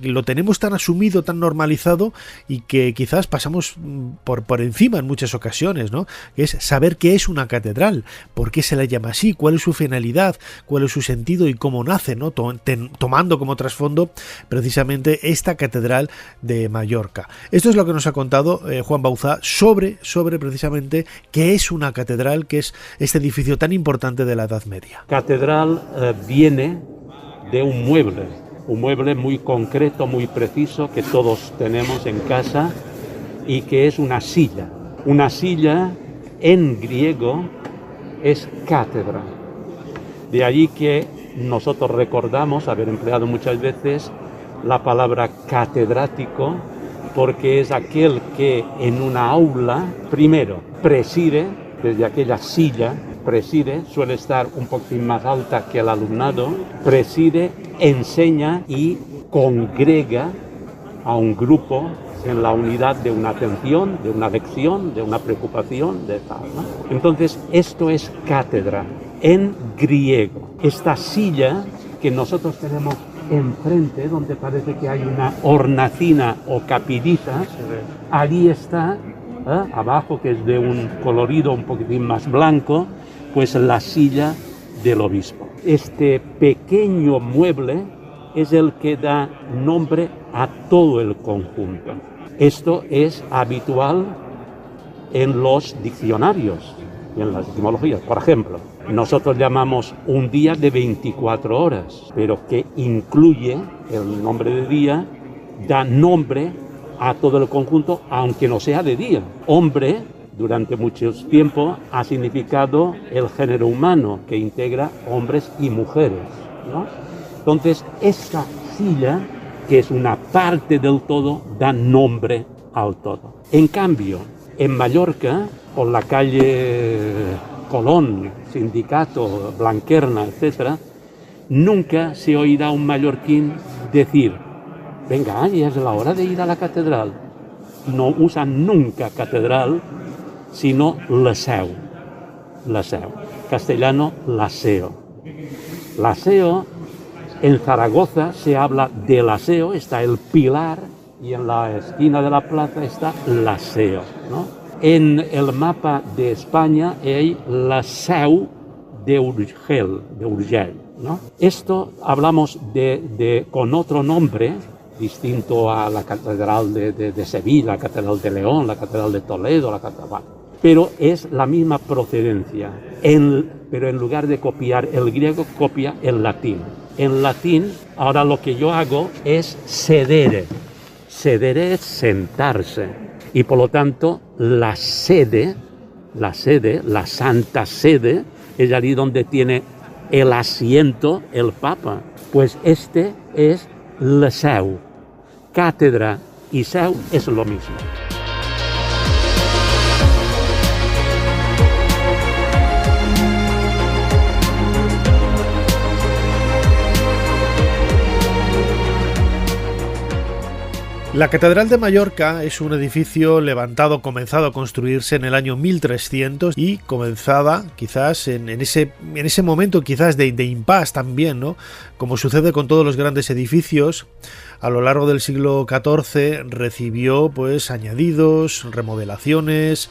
lo tenemos tan asumido, tan normalizado y que quizás pasamos por encima en muchas ocasiones, ¿no? Que es saber qué es una catedral, por qué se la llama así, cuál es su finalidad, cuál es su sentido y cómo nace, ¿no? Tomando como trasfondo precisamente esta catedral de Mallorca. Esto es lo que nos ha contado Juan Bauzá sobre precisamente qué es una catedral, qué es este edificio tan importante de la Edad Media. Catedral viene de un mueble muy concreto, muy preciso, que todos tenemos en casa y que es una silla. Una silla en griego es cátedra. De allí que nosotros recordamos haber empleado muchas veces la palabra catedrático, porque es aquel que en una aula primero preside, desde aquella silla, suele estar un poquitín más alta que el alumnado, preside, enseña y congrega a un grupo en la unidad de una atención, de una lección, de una preocupación, de tal, ¿no? Entonces, esto es cátedra en griego. Esta silla que nosotros tenemos enfrente, donde parece que hay una hornacina o capillita, allí está, abajo, que es de un colorido un poquitín más blanco, pues la silla del obispo. Este pequeño mueble es el que da nombre a todo el conjunto. Esto es habitual en los diccionarios y en las etimologías. Por ejemplo, nosotros llamamos un día de 24 horas, pero que incluye el nombre de día, da nombre a todo el conjunto, aunque no sea de día. Hombre, durante mucho tiempo, ha significado el género humano, que integra hombres y mujeres, ¿no? Entonces, esta silla, que es una parte del todo, da nombre al todo. En cambio, en Mallorca, por la calle Colón, Sindicato, Blanquerna, etc., nunca se oirá a un mallorquín decir venga, ahí es la hora de ir a la catedral. No usan nunca catedral, sino liceu. Liceu. Castellano, laseo. Laseo, en Zaragoza se habla del aseo, está el pilar y en la esquina de la plaza está laseo, ¿no? En el mapa de España hay la seu de Urgell, ¿no? Esto hablamos con otro nombre, distinto a la Catedral de Sevilla, la Catedral de León, la Catedral de Toledo, la Catedral... Pero es la misma procedencia, pero en lugar de copiar el griego, copia el latín. En latín, ahora lo que yo hago es sedere. Sedere es sentarse. Y por lo tanto, la sede, la Santa Sede, es allí donde tiene el asiento el Papa. Pues este es la seu. Cátedra y seu es lo mismo. La Catedral de Mallorca es un edificio comenzado a construirse en el año 1300 y comenzaba quizás en ese momento quizás de impasse también, ¿no? Como sucede con todos los grandes edificios, a lo largo del siglo XIV recibió pues añadidos, remodelaciones,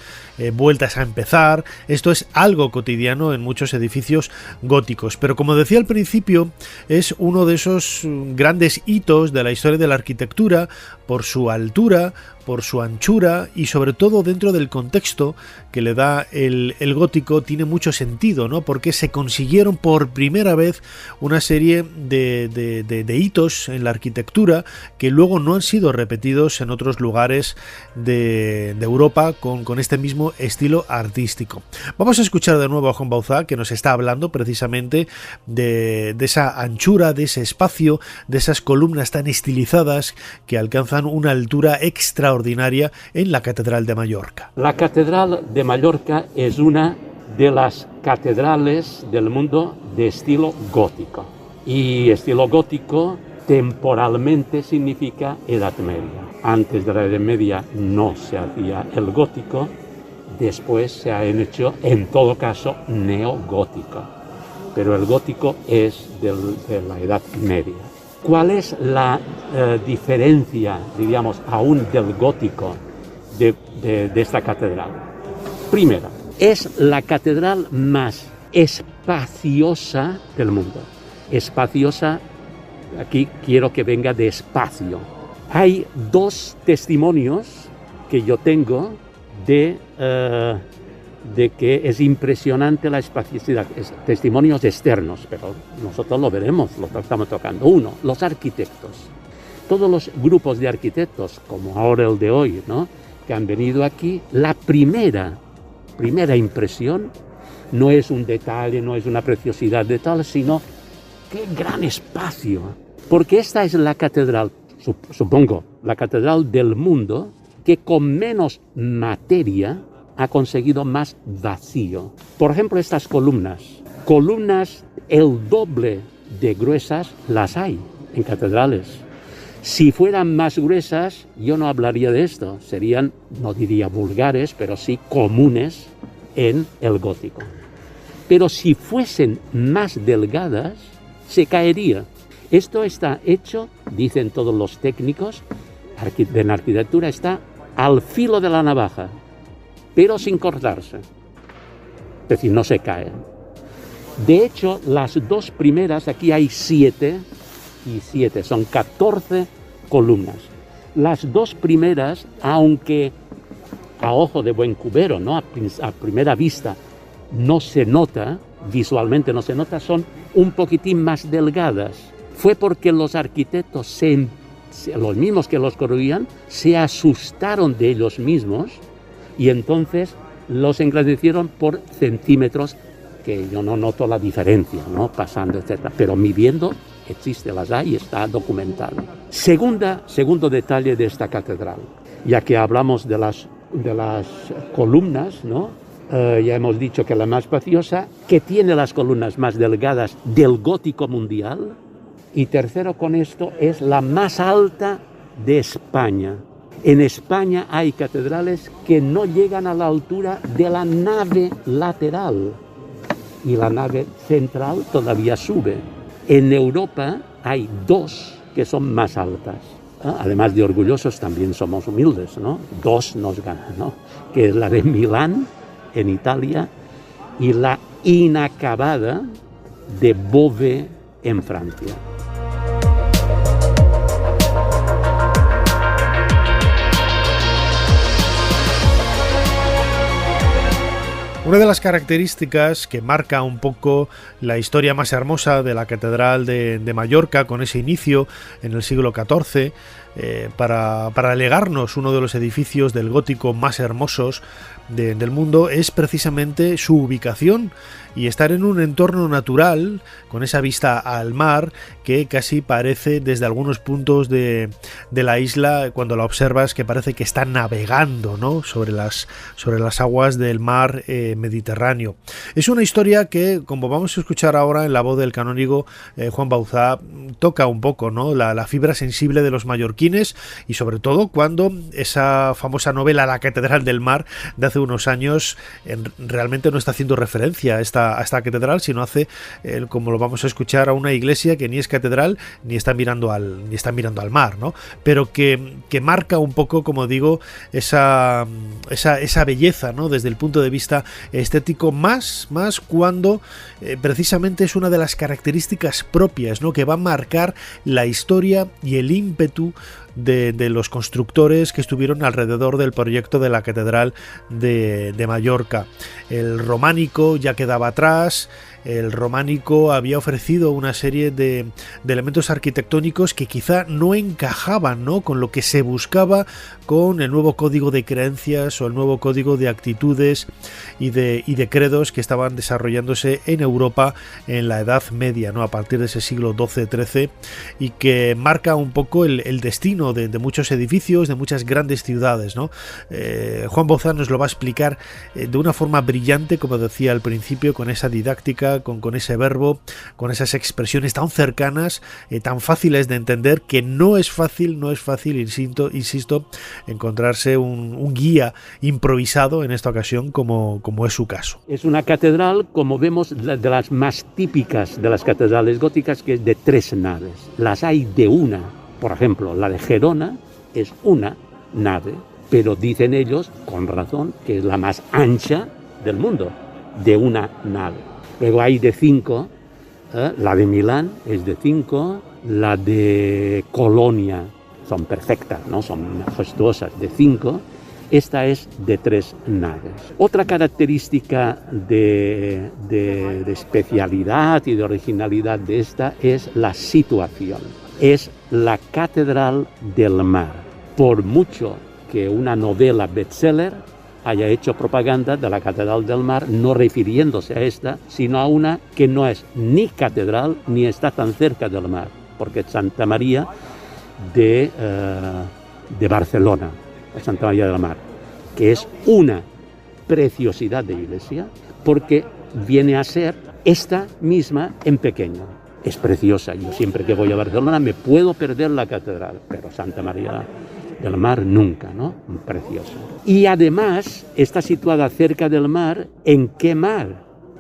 vueltas a empezar. Esto es algo cotidiano en muchos edificios góticos, pero como decía al principio, es uno de esos grandes hitos de la historia de la arquitectura por su altura, por su anchura y sobre todo dentro del contexto que le da el gótico. Tiene mucho sentido, ¿no? Porque se consiguieron por primera vez una serie de hitos en la arquitectura que luego no han sido repetidos en otros lugares de Europa con este mismo estilo artístico. Vamos a escuchar de nuevo a Juan Bauzá, que nos está hablando precisamente de esa anchura, de ese espacio, de esas columnas tan estilizadas que alcanzan una altura extraordinaria en la Catedral de Mallorca. La Catedral de Mallorca es una de las catedrales del mundo de estilo gótico. Y estilo gótico temporalmente significa Edad Media. Antes de la Edad Media no se hacía el gótico, después se han hecho, en todo caso, neogótico. Pero el gótico es de la Edad Media. ¿Cuál es la diferencia, diríamos, aún del gótico de esta catedral? Primera, es la catedral más espaciosa del mundo. Espaciosa, aquí quiero que venga de espacio. Hay dos testimonios que yo tengo de que es impresionante la espaciosidad, testimonios externos, pero nosotros lo veremos, lo estamos tocando. Uno, los arquitectos. Todos los grupos de arquitectos, como ahora el de hoy, ¿no?, que han venido aquí, la primera impresión no es un detalle, no es una preciosidad de tal, sino qué gran espacio. Porque esta es la catedral, supongo, la catedral del mundo que con menos materia ha conseguido más vacío. Por ejemplo, estas columnas el doble de gruesas las hay en catedrales. Si fueran más gruesas, yo no hablaría de esto, serían, no diría vulgares, pero sí comunes en el gótico. Pero si fuesen más delgadas, se caería. Esto está hecho, dicen todos los técnicos en arquitectura, está al filo de la navaja, pero sin cortarse. Es decir, no se cae. De hecho, las dos primeras, aquí hay 7 y 7, son 14 columnas. Las dos primeras, aunque a ojo de buen cubero, ¿no?, a primera vista no se nota, visualmente no se nota, son un poquitín más delgadas. Fue porque los arquitectos, los mismos que los construían, se asustaron de ellos mismos y entonces los engrandecieron por centímetros, que yo no noto la diferencia, ¿no?, pasando, etc. Pero midiendo, existe, las hay, está documentado. Segundo detalle de esta catedral, ya que hablamos de las columnas, ¿no? Ya hemos dicho que la más espaciosa, que tiene las columnas más delgadas del gótico mundial, Y tercero, con esto, es la más alta de España. En España hay catedrales que no llegan a la altura de la nave lateral y la nave central todavía sube. En Europa hay 2 que son más altas. Además de orgullosos, también somos humildes, ¿no? 2 nos ganan, ¿no? Que es la de Milán, en Italia, y la inacabada de Beauvais, en Francia. Una de las características que marca un poco la historia más hermosa de la Catedral de Mallorca, con ese inicio en el siglo XIV, para legarnos uno de los edificios del gótico más hermosos del mundo, es precisamente su ubicación y estar en un entorno natural con esa vista al mar que casi parece, desde algunos puntos de la isla, cuando la observas, que parece que está navegando, ¿no?, sobre las aguas del mar Mediterráneo. Es una historia que, como vamos a escuchar ahora en la voz del canónigo Juan Bauzá, toca un poco, ¿no?, la fibra sensible de los mallorquines, y sobre todo cuando esa famosa novela La Catedral del Mar de hace unos años realmente no está haciendo referencia a esta catedral, sino hace, como lo vamos a escuchar, a una iglesia que ni es catedral ni está mirando al mar, ¿no? Pero que marca un poco, como digo, esa belleza, ¿no?, desde el punto de vista estético, más cuando precisamente es una de las características propias, ¿no?, que va a marcar la historia y el ímpetu de los constructores que estuvieron alrededor del proyecto de la Catedral de Mallorca. El románico ya quedaba atrás. El románico había ofrecido una serie de elementos arquitectónicos que quizá no encajaban, ¿no?, con lo que se buscaba con el nuevo código de creencias o el nuevo código de actitudes y de credos que estaban desarrollándose en Europa en la Edad Media, ¿no?, a partir de ese siglo XII-XIII, y que marca un poco el destino de muchos edificios, de muchas grandes ciudades, ¿no? Juan Bauzá nos lo va a explicar de una forma brillante, como decía al principio, con esa didáctica, con ese verbo, con esas expresiones tan cercanas, tan fáciles de entender, que no es fácil, insisto, encontrarse un guía improvisado en esta ocasión, como es su caso. Es una catedral, como vemos, de las más típicas de las catedrales góticas, que es de 3 naves. Las hay de una. Por ejemplo, la de Gerona es una nave, pero dicen ellos, con razón, que es la más ancha del mundo, de una nave. Luego hay de 5, la de Milán es de 5, la de Colonia son perfectas, ¿no?, son majestuosas, de 5. Esta es de 3 naves. Otra característica de especialidad y de originalidad de esta es la situación. Es la Catedral del Mar. Por mucho que una novela bestseller haya hecho propaganda de la Catedral del Mar, no refiriéndose a esta, sino a una que no es ni catedral ni está tan cerca del mar, porque es Santa María de Barcelona, Santa María del Mar, que es una preciosidad de iglesia, porque viene a ser esta misma en pequeño. Es preciosa. Yo siempre que voy a Barcelona me puedo perder la catedral, pero Santa María del Mar nunca, ¿no? Preciosa. Y además está situada cerca del mar. ¿En qué mar?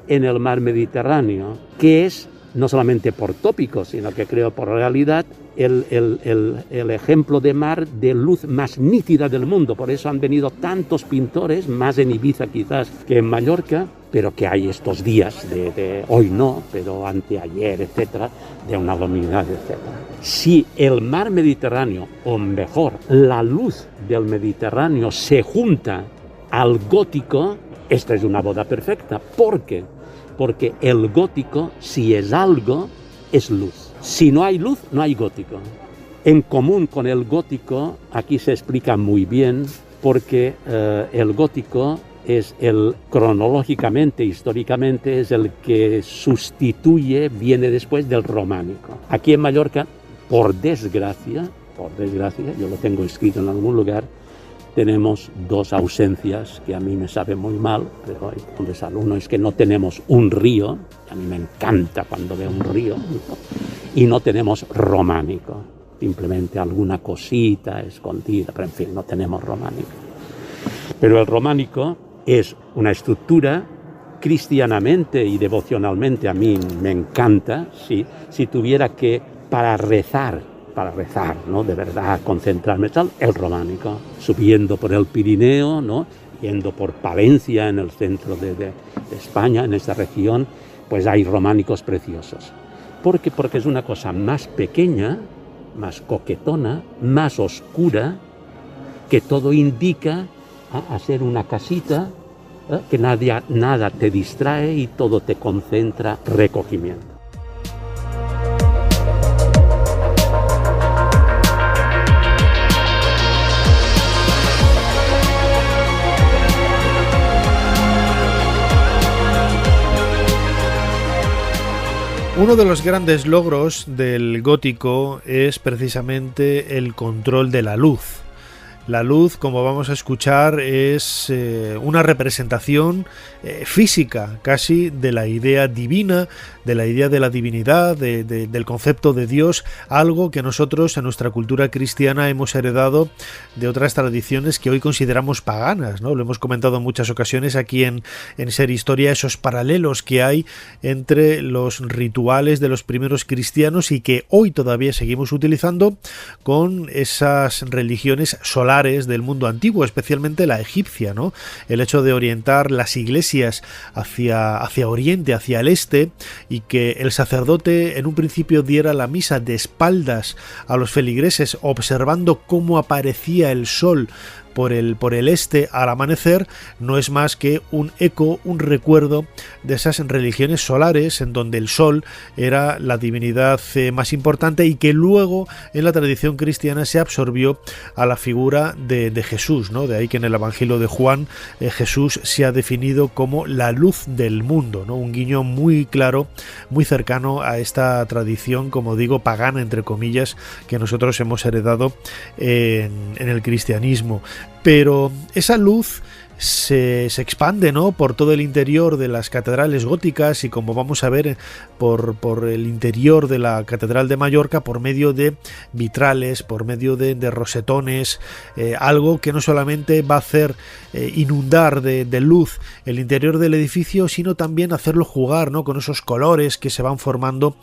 En el mar Mediterráneo, que es no solamente por tópico, sino que creo por realidad el ejemplo de mar de luz más nítida del mundo. Por eso han venido tantos pintores, más en Ibiza quizás que en Mallorca, pero que hay estos días de hoy no, pero anteayer, etcétera, de una luminidad, etcétera. Si el mar Mediterráneo, o mejor, la luz del Mediterráneo se junta al gótico, esta es una boda perfecta. ¿Por qué? Porque el gótico, si es algo, es luz. Si no hay luz, no hay gótico. En común con el gótico, aquí se explica muy bien, porque el gótico es cronológicamente, históricamente, es el que viene después del románico. Aquí en Mallorca, por desgracia, yo lo tengo escrito en algún lugar, tenemos 2 ausencias que a mí me saben muy mal, pero uno es que no tenemos un río, a mí me encanta cuando veo un río, ¿no? Y no tenemos románico, simplemente alguna cosita escondida, pero en fin, no tenemos románico. Pero el románico es una estructura cristianamente y devocionalmente, a mí me encanta, si tuviera que, para rezar, ¿no? De verdad, concentrarme, tal, el románico, subiendo por el Pirineo, ¿no? Yendo por Palencia, en el centro de España, en esta región, pues hay románicos preciosos. Porque es una cosa más pequeña, más coquetona, más oscura, que todo indica a ser una casita, que nada te distrae y todo te concentra recogimiento. Uno de los grandes logros del gótico es precisamente el control de la luz. La luz, como vamos a escuchar, es una representación física casi de la idea divina, de la idea de la divinidad, del concepto de Dios, algo que nosotros en nuestra cultura cristiana hemos heredado de otras tradiciones que hoy consideramos paganas, ¿no? Lo hemos comentado en muchas ocasiones aquí en Ser Historia, esos paralelos que hay entre los rituales de los primeros cristianos y que hoy todavía seguimos utilizando con esas religiones solares del mundo antiguo, especialmente la egipcia, ¿no? El hecho de orientar las iglesias hacia oriente, hacia el este, y que el sacerdote en un principio diera la misa de espaldas a los feligreses, observando cómo aparecía el sol por el este al amanecer, no es más que un eco, un recuerdo de esas religiones solares en donde el sol era la divinidad más importante y que luego en la tradición cristiana se absorbió a la figura de Jesús, ¿no? De ahí que en el Evangelio de Juan Jesús se ha definido como la luz del mundo, ¿no? Un guiño muy claro, muy cercano a esta tradición, como digo, pagana entre comillas, que nosotros hemos heredado en el cristianismo. Pero esa luz se expande, ¿no?, por todo el interior de las catedrales góticas y, como vamos a ver, por el interior de la Catedral de Mallorca, por medio de vitrales, por medio de rosetones, algo que no solamente va a hacer inundar de luz el interior del edificio, sino también hacerlo jugar, ¿no?, con esos colores que se van formando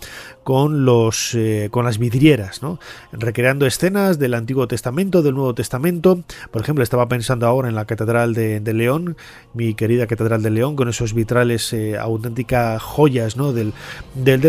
con las vidrieras, ¿no?, recreando escenas del Antiguo Testamento, del Nuevo Testamento. Por ejemplo, estaba pensando ahora en la Catedral de León, mi querida Catedral de León, con esos vitrales auténticas joyas, ¿no?, del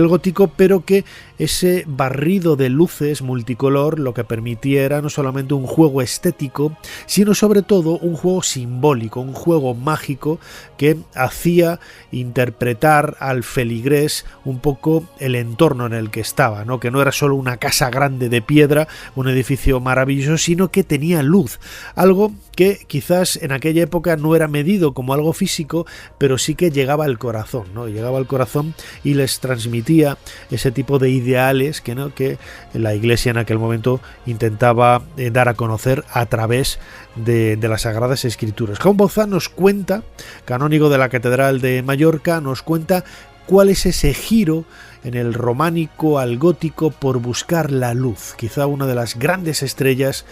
gótico, pero que ese barrido de luces multicolor lo que permitía era no solamente un juego estético, sino sobre todo un juego simbólico, un juego mágico que hacía interpretar al feligrés un poco el entorno en el que estaba, ¿no?, que no era solo una casa grande de piedra, un edificio maravilloso, sino que tenía luz, algo que quizás en aquella época no era medido como algo físico, pero sí que llegaba al corazón, ¿no? Llegaba al corazón y les transmitía ese tipo de ideales que la Iglesia en aquel momento intentaba dar a conocer a través de las Sagradas Escrituras. Jaume Bauzá nos cuenta, canónigo de la Catedral de Mallorca, nos cuenta cuál es ese giro en el románico al gótico por buscar la luz, quizá una de las grandes estrellas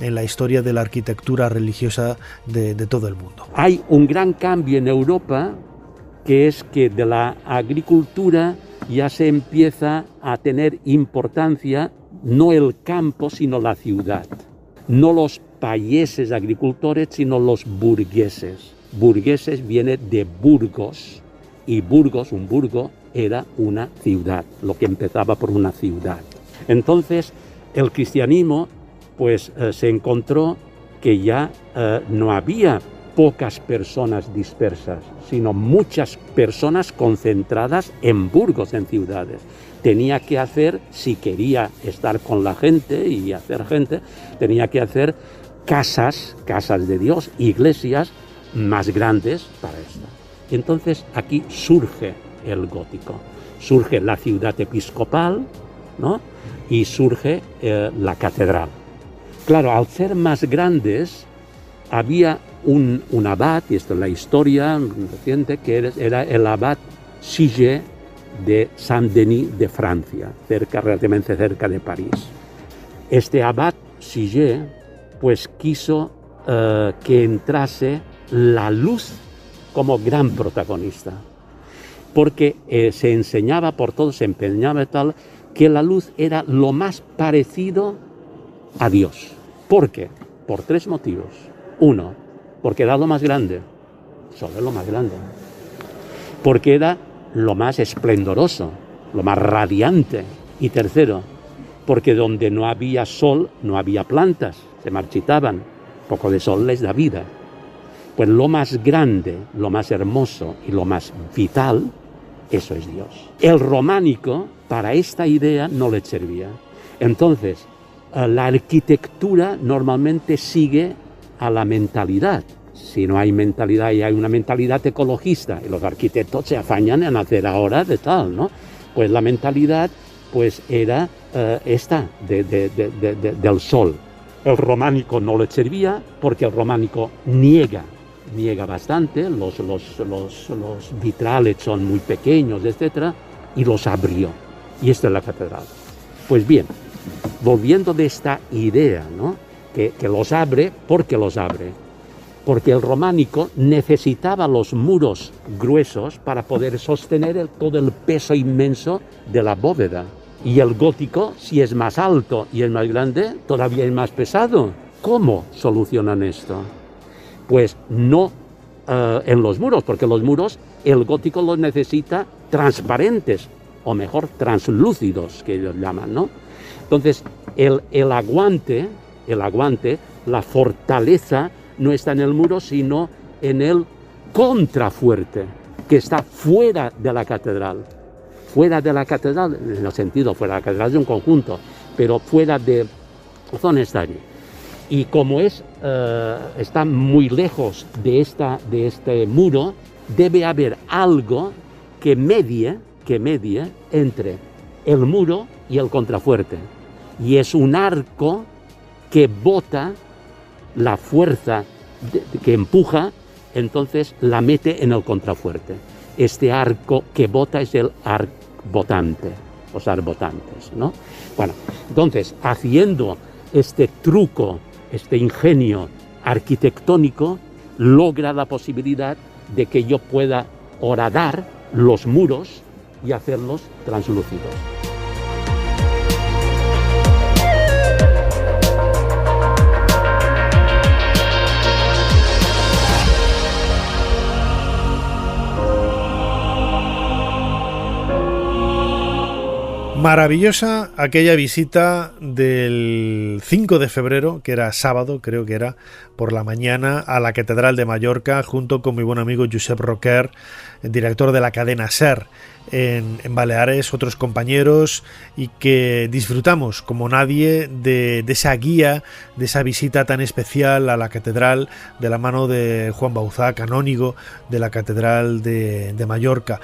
en la historia de la arquitectura religiosa de todo el mundo. Hay un gran cambio en Europa, que es que de la agricultura ya se empieza a tener importancia no el campo, sino la ciudad. No los payeses agricultores, sino los burgueses. Burgueses viene de Burgos, y Burgos, un burgo, era una ciudad, lo que empezaba por una ciudad. Entonces, el cristianismo pues se encontró que ya no había pocas personas dispersas, sino muchas personas concentradas en burgos, en ciudades. Tenía que hacer, si quería estar con la gente y hacer gente, tenía que hacer casas de Dios, iglesias más grandes para esto. Entonces aquí surge el gótico, surge la ciudad episcopal, ¿no?, y surge la catedral. Claro, al ser más grandes, había un abad, y esto es la historia reciente, que era el abad Siget de Saint-Denis de Francia, relativamente cerca de París. Este abad Siget pues quiso que entrase la luz como gran protagonista, porque se enseñaba por todo, se empeñaba tal, que la luz era lo más parecido a Dios. ¿Por qué? Por 3 motivos. 1, porque era lo más grande, solo lo más grande. Porque era lo más esplendoroso, lo más radiante. Y tercero, porque donde no había sol, no había plantas, se marchitaban. Poco de sol les da vida. Pues lo más grande, lo más hermoso y lo más vital, eso es Dios. El románico, para esta idea, no le servía. Entonces, la arquitectura normalmente sigue a la mentalidad. Si no hay mentalidad y hay una mentalidad ecologista, y los arquitectos se afañan en hacer ahora de tal, ¿no? Pues la mentalidad pues era esta, del sol. El románico no le servía porque el románico niega bastante, los vitrales son muy pequeños, etc., y los abrió. Y esta es la catedral. Pues bien, volviendo de esta idea, ¿no? Que los abre, ¿por qué los abre? Porque el románico necesitaba los muros gruesos para poder sostener todo el peso inmenso de la bóveda. Y el gótico, si es más alto y es más grande, todavía es más pesado. ¿Cómo solucionan esto? Pues no en los muros, porque los muros el gótico los necesita transparentes, o mejor, translúcidos, que ellos llaman, ¿no? Entonces, el aguante, la fortaleza, no está en el muro, sino en el contrafuerte, que está fuera de la catedral. Fuera de la catedral, en el sentido, fuera de la catedral de un conjunto, pero fuera de zona está allí. Y como está muy lejos de este muro, debe haber algo que medie entre el muro y el contrafuerte. Y es un arco que bota la fuerza que empuja, entonces la mete en el contrafuerte. Este arco que bota es el arcbotante, los arbotantes, ¿no? Bueno, entonces, haciendo este truco, este ingenio arquitectónico, logra la posibilidad de que yo pueda horadar los muros y hacerlos translúcidos. Maravillosa aquella visita del 5 de febrero, que era sábado, creo que era, por la mañana, a la Catedral de Mallorca, junto con mi buen amigo Josep Roquer, director de la cadena SER en Baleares, otros compañeros, y que disfrutamos como nadie de esa guía, de esa visita tan especial a la catedral, de la mano de Juan Bauzá, canónigo de la Catedral de Mallorca.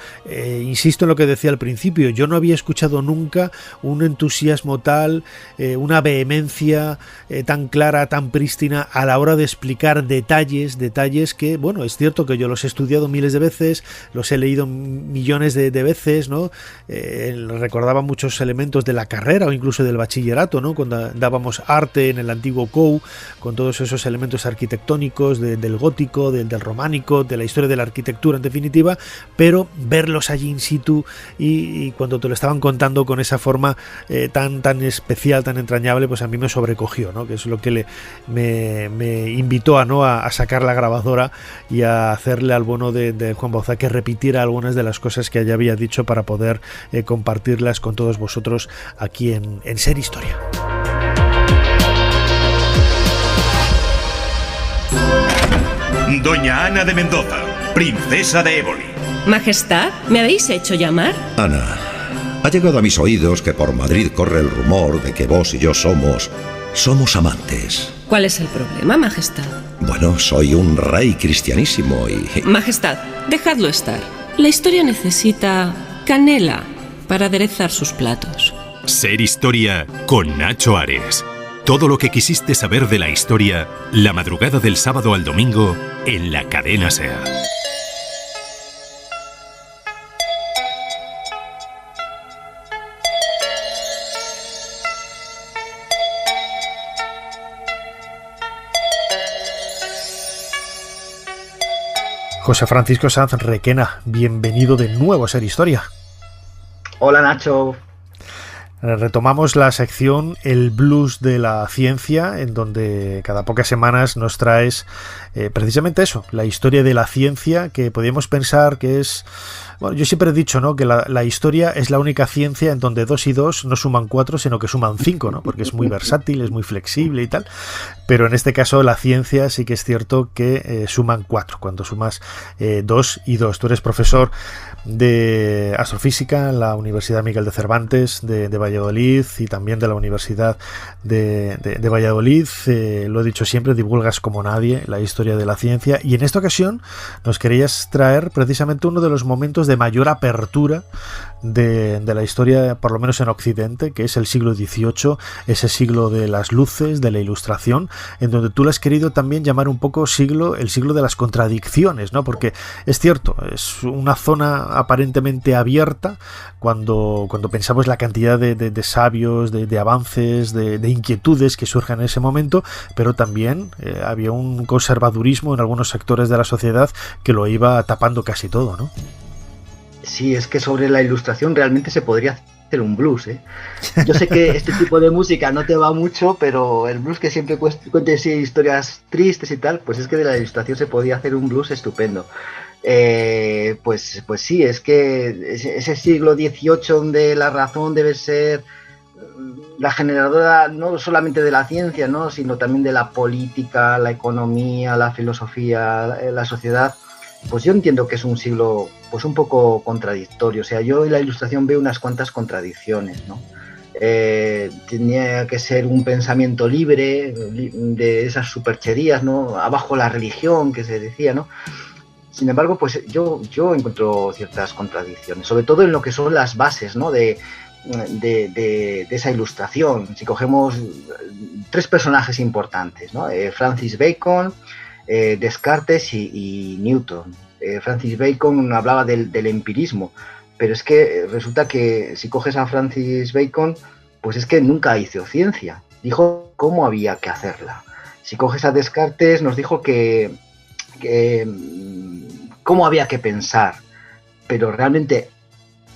Insisto en lo que decía al principio, yo no había escuchado nunca un entusiasmo tal, una vehemencia tan clara, tan prístina a la hora de explicar detalles que, bueno, es cierto que yo los he estudiado miles de veces, los he leído millones de veces, ¿no? Recordaba muchos elementos de la carrera o incluso del bachillerato, ¿no? Cuando dábamos arte en el antiguo COU, con todos esos elementos arquitectónicos del gótico, del románico, de la historia de la arquitectura en definitiva, pero verlos allí in situ y cuando te lo estaban contando con esa forma tan especial, tan entrañable, pues a mí me sobrecogió, ¿no? Que es lo que me invitó a sacar la grabadora y a hacerle al bono de Juan Bauzá que repitiera algunas de las cosas que ya había dicho para poder compartirlas con todos vosotros aquí en Ser Historia. Doña Ana de Mendoza, princesa de Éboli. Majestad, ¿me habéis hecho llamar? Ana, ha llegado a mis oídos que por Madrid corre el rumor de que vos y yo somos amantes. ¿Cuál es el problema, Majestad? Bueno, soy un rey cristianísimo y... Majestad, dejadlo estar. La historia necesita canela para aderezar sus platos. Ser Historia con Nacho Ares. Todo lo que quisiste saber de la historia, la madrugada del sábado al domingo en la cadena SER. José Francisco Sanz Requena, bienvenido de nuevo a Ser Historia. Hola Nacho. Retomamos la sección El Blues de la Ciencia, en donde cada pocas semanas nos traes precisamente eso, la historia de la ciencia, que podríamos pensar que es... Bueno, yo siempre he dicho, ¿no?, que la historia es la única ciencia en donde 2 y 2 no suman 4, sino que suman 5, ¿no? Porque es muy versátil, es muy flexible y tal. Pero en este caso la ciencia sí que es cierto que suman 4, cuando sumas 2 y 2. Tú eres profesor de astrofísica en la Universidad Miguel de Cervantes de Valladolid y también de la Universidad de Valladolid. Lo he dicho siempre, divulgas como nadie la historia de la ciencia, y en esta ocasión nos querías traer precisamente uno de los momentos de mayor apertura de la historia, por lo menos en Occidente, que es el siglo XVIII, ese siglo de las luces, de la Ilustración, en donde tú lo has querido también llamar un poco el siglo de las contradicciones, ¿no? Porque es cierto, es una zona aparentemente abierta cuando pensamos la cantidad de sabios, de avances, de inquietudes que surgen en ese momento, pero también había un conservadurismo en algunos sectores de la sociedad que lo iba tapando casi todo, ¿no? Sí, es que sobre la Ilustración realmente se podría hacer un blues, ¿eh? Yo sé que este tipo de música no te va mucho, pero el blues que siempre cuenta historias tristes y tal, pues es que de la Ilustración se podía hacer un blues estupendo. Pues sí, es que ese siglo XVIII donde la razón debe ser la generadora no solamente de la ciencia, ¿no?, sino también de la política, la economía, la filosofía, la sociedad, pues yo entiendo que es un siglo pues un poco contradictorio. O sea, yo en la Ilustración veo unas cuantas contradicciones, ¿no? Tenía que ser un pensamiento libre de esas supercherías, ¿no? Abajo la religión, que se decía, ¿no? Sin embargo, pues yo encuentro ciertas contradicciones, sobre todo en lo que son las bases, ¿no?, de esa Ilustración. Si cogemos 3 personajes importantes, ¿no? Francis Bacon, Descartes y Newton. Francis Bacon hablaba del empirismo, pero es que resulta que si coges a Francis Bacon, pues es que nunca hizo ciencia, dijo cómo había que hacerla. Si coges a Descartes, nos dijo que cómo había que pensar, pero realmente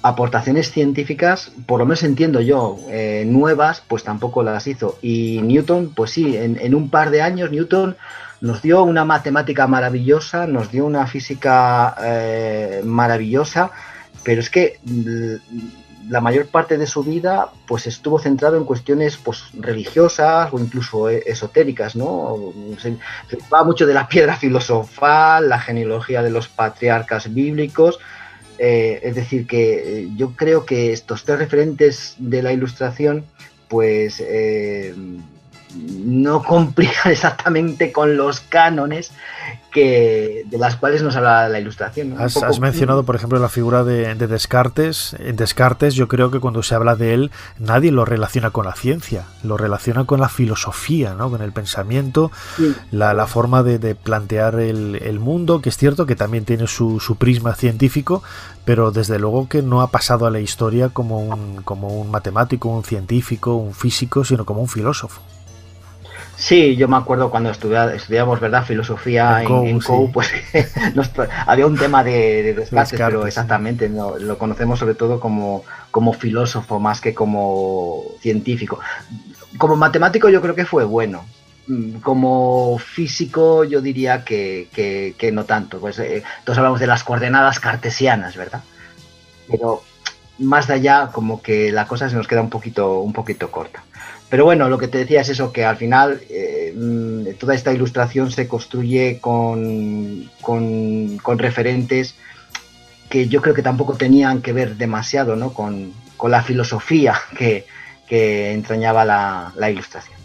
aportaciones científicas, por lo menos entiendo yo, nuevas, pues tampoco las hizo. Y Newton, pues sí, en un par de años Newton nos dio una matemática maravillosa, nos dio una física maravillosa, pero es que la mayor parte de su vida pues estuvo centrado en cuestiones pues religiosas o incluso esotéricas, ¿no? Se ocupaba mucho de la piedra filosofal, la genealogía de los patriarcas bíblicos. Es decir, que yo creo que estos 3 referentes de la Ilustración pues no complican exactamente con los cánones de las cuales nos habla la Ilustración, ¿no? Has mencionado, por ejemplo, la figura de Descartes. En Descartes yo creo que cuando se habla de él nadie lo relaciona con la ciencia, lo relaciona con la filosofía, ¿no?, con el pensamiento, sí. la forma de plantear el mundo, que es cierto que también tiene su prisma científico, pero desde luego que no ha pasado a la historia como un matemático, un científico, un físico, sino como un filósofo. Sí, yo me acuerdo cuando estudiamos, ¿verdad?, filosofía en COU, sí. Pues había un tema de Descartes, pero exactamente, no, lo conocemos sobre todo como filósofo más que como científico. Como matemático yo creo que fue bueno. Como físico yo diría que no tanto. Pues todos hablamos de las coordenadas cartesianas, ¿verdad? Pero más de allá como que la cosa se nos queda un poquito corta. Pero bueno, lo que te decía es eso, que al final toda esta Ilustración se construye con referentes que yo creo que tampoco tenían que ver demasiado, ¿no?, con la filosofía que entrañaba la Ilustración.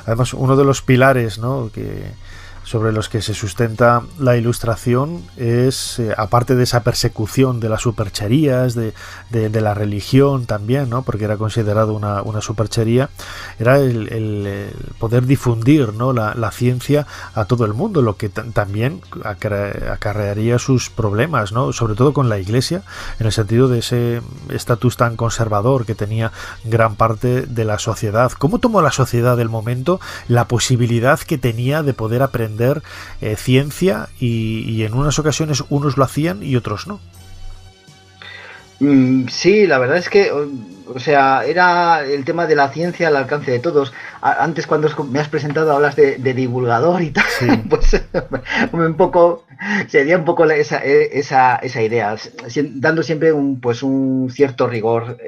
Además, uno de los pilares, ¿no?, sobre los que se sustenta la Ilustración es, aparte de esa persecución de las supercherías, de la religión también, ¿no?, porque era considerado una superchería, era el poder difundir, ¿no?, la ciencia a todo el mundo, lo que también acarrearía sus problemas, ¿no?, sobre todo con la Iglesia, en el sentido de ese estatus tan conservador que tenía gran parte de la sociedad. ¿Cómo tomó la sociedad del momento la posibilidad que tenía de poder aprender defender ciencia y en unas ocasiones unos lo hacían y otros no. Sí, la verdad es que, o sea, era el tema de la ciencia al alcance de todos. Antes, cuando me has presentado, hablas de divulgador y tal, sí. Pues un poco, sería un poco esa idea, dando siempre un cierto rigor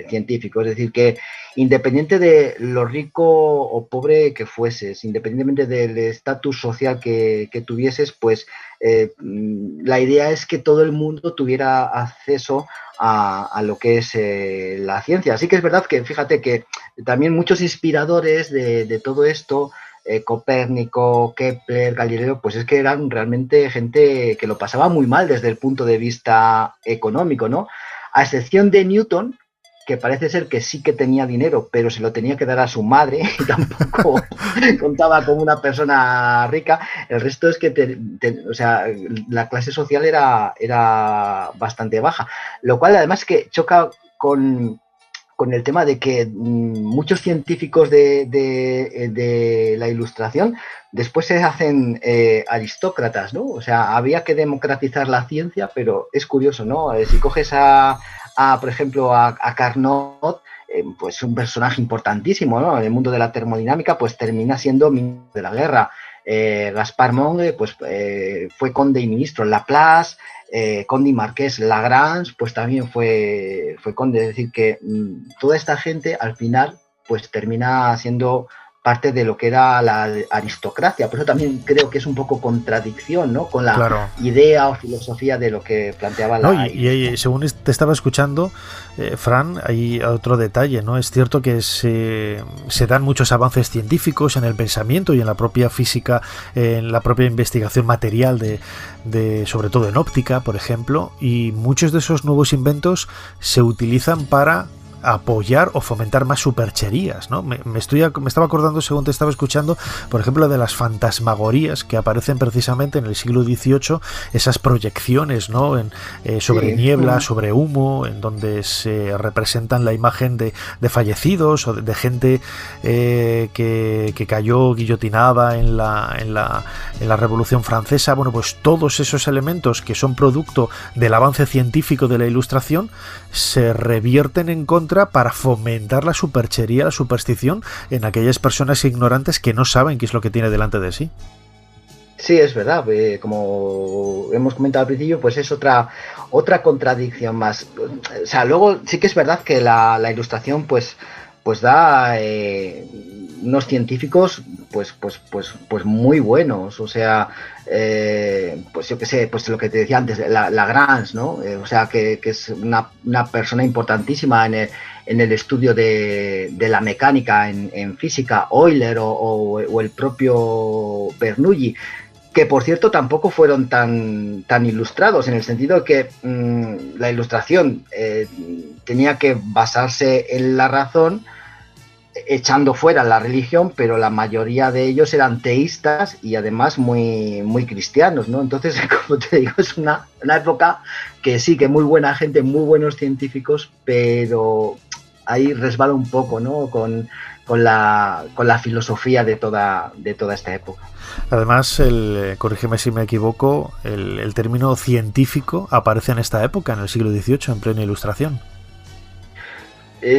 científico. Es decir, que independiente de lo rico o pobre que fueses, independientemente del estatus social que tuvieses, pues la idea es que todo el mundo tuviera acceso a lo que es la ciencia. Así que es verdad que, fíjate que también muchos inspiradores de todo esto, Copérnico, Kepler, Galileo, pues es que eran realmente gente que lo pasaba muy mal desde el punto de vista económico, ¿no? A excepción de Newton, que parece ser que sí que tenía dinero, pero se lo tenía que dar a su madre y tampoco contaba como una persona rica. El resto es que, o sea, la clase social era bastante baja, lo cual además que choca con el tema de que muchos científicos de la Ilustración después se hacen aristócratas, ¿no? O sea, había que democratizar la ciencia, pero es curioso, ¿no? Si coges por ejemplo, a Carnot, pues un personaje importantísimo, ¿no? En el mundo de la termodinámica, pues termina siendo ministro de la guerra. Gaspar Monge, pues fue conde y ministro. Laplace, conde y marqués. Lagrange, pues también fue conde. Es decir, que toda esta gente, al final, pues termina siendo parte de lo que era la aristocracia. Por eso también creo que es un poco contradicción, ¿no? Con la idea o filosofía de lo que planteaba la... Y según te estaba escuchando, Fran, hay otro detalle, ¿no? Es cierto que se dan muchos avances científicos en el pensamiento y en la propia física, en la propia investigación material sobre todo en óptica, por ejemplo, y muchos de esos nuevos inventos se utilizan para apoyar o fomentar más supercherías, ¿no? Me estaba acordando, según te estaba escuchando, por ejemplo, de las fantasmagorías que aparecen precisamente en el siglo XVIII, esas proyecciones, ¿no? Sobre niebla, sobre humo, en donde se representan la imagen de fallecidos o de gente que cayó guillotinada en la Revolución Francesa. Bueno, pues todos esos elementos que son producto del avance científico de la Ilustración se revierten en contra para fomentar la superchería, la superstición en aquellas personas ignorantes que no saben qué es lo que tiene delante de sí. Sí, es verdad, como hemos comentado al principio, pues es otra contradicción más. O sea, luego sí que es verdad que la Ilustración pues da unos científicos pues muy buenos. O sea, pues yo qué sé, pues lo que te decía antes, Lagrange, ¿no? O sea, que es una persona importantísima en el estudio de la mecánica en física. Euler o el propio Bernoulli, que por cierto tampoco fueron tan ilustrados, en el sentido de que la Ilustración tenía que basarse en la razón, echando fuera la religión, pero la mayoría de ellos eran teístas y además muy, muy cristianos, ¿no? Entonces, como te digo, es una época que sí, que muy buena gente, muy buenos científicos, pero ahí resbala un poco, ¿no? Con la filosofía de toda esta época. Además, corrígeme si me equivoco, el término científico aparece en esta época, en el siglo XVIII, en plena Ilustración.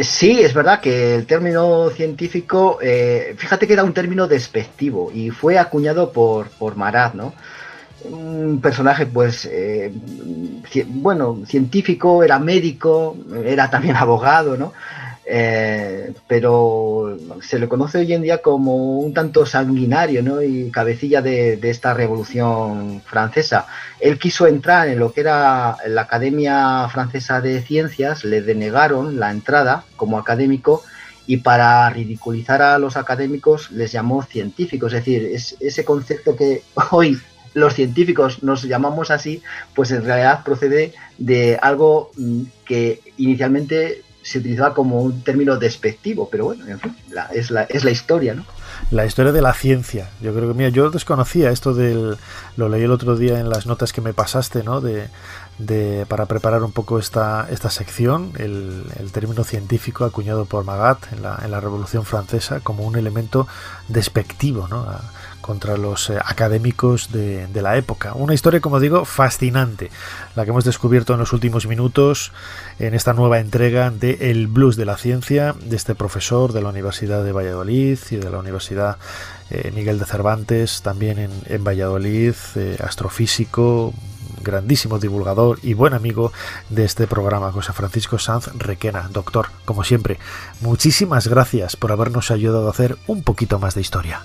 Sí, es verdad que el término científico, fíjate que era un término despectivo y fue acuñado por Marat, ¿no? Un personaje, pues, científico, era médico, era también abogado, ¿no? Pero se le conoce hoy en día como un tanto sanguinario, ¿no? Y cabecilla de esta Revolución Francesa. Él quiso entrar en lo que era la Academia Francesa de Ciencias, le denegaron la entrada como académico y para ridiculizar a los académicos les llamó científicos. Es decir, ese concepto que hoy los científicos nos llamamos así, pues en realidad procede de algo que inicialmente se utilizaba como un término despectivo, pero bueno, en fin, es la historia, ¿no? la historia de la ciencia. Yo creo que, mira, yo desconocía esto lo leí el otro día en las notas que me pasaste, ¿no? Para preparar un poco esta sección, el término científico acuñado por Magat en la Revolución Francesa como un elemento despectivo, ¿no? Contra los académicos de la época. Una historia, como digo, fascinante, la que hemos descubierto en los últimos minutos en esta nueva entrega de El Blues de la Ciencia, de este profesor de la Universidad de Valladolid y de la Universidad Miguel de Cervantes, también en Valladolid, astrofísico, grandísimo divulgador y buen amigo de este programa, José Francisco Sanz Requena. Doctor, como siempre, muchísimas gracias por habernos ayudado a hacer un poquito más de historia.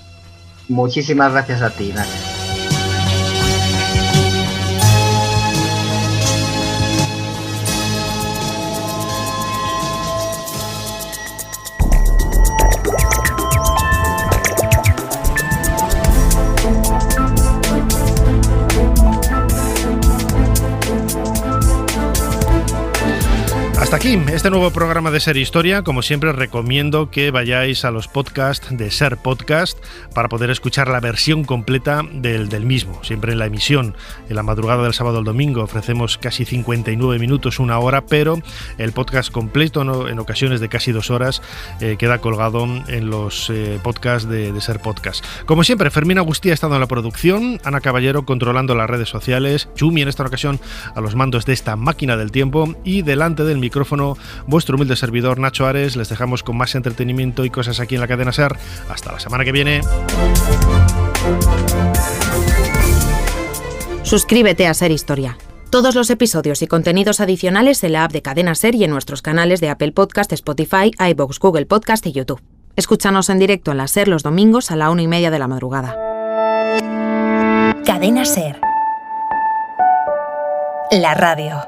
Muchísimas gracias a ti, Nacho. Hasta aquí este nuevo programa de Ser Historia. Como siempre, recomiendo que vayáis a los podcasts de Ser Podcast para poder escuchar la versión completa del mismo. Siempre en la emisión, en la madrugada del sábado al domingo, ofrecemos casi 59 minutos, una hora, pero el podcast completo, ¿no?, en ocasiones de casi 2 horas, queda colgado en los podcasts de Ser Podcast. Como siempre, Fermín Agustí ha estado en la producción, Ana Caballero controlando las redes sociales, Chumi en esta ocasión a los mandos de esta máquina del tiempo, y delante del micrófono vuestro humilde servidor Nacho Ares. Les dejamos con más entretenimiento y cosas aquí en la cadena SER. Hasta la semana que viene. Suscríbete a Ser Historia. Todos los episodios y contenidos adicionales en la app de Cadena SER y en nuestros canales de Apple Podcast, Spotify, iVoox, Google Podcast y YouTube. Escúchanos en directo en la SER los domingos a la 1:30 de la madrugada. Cadena SER. La radio.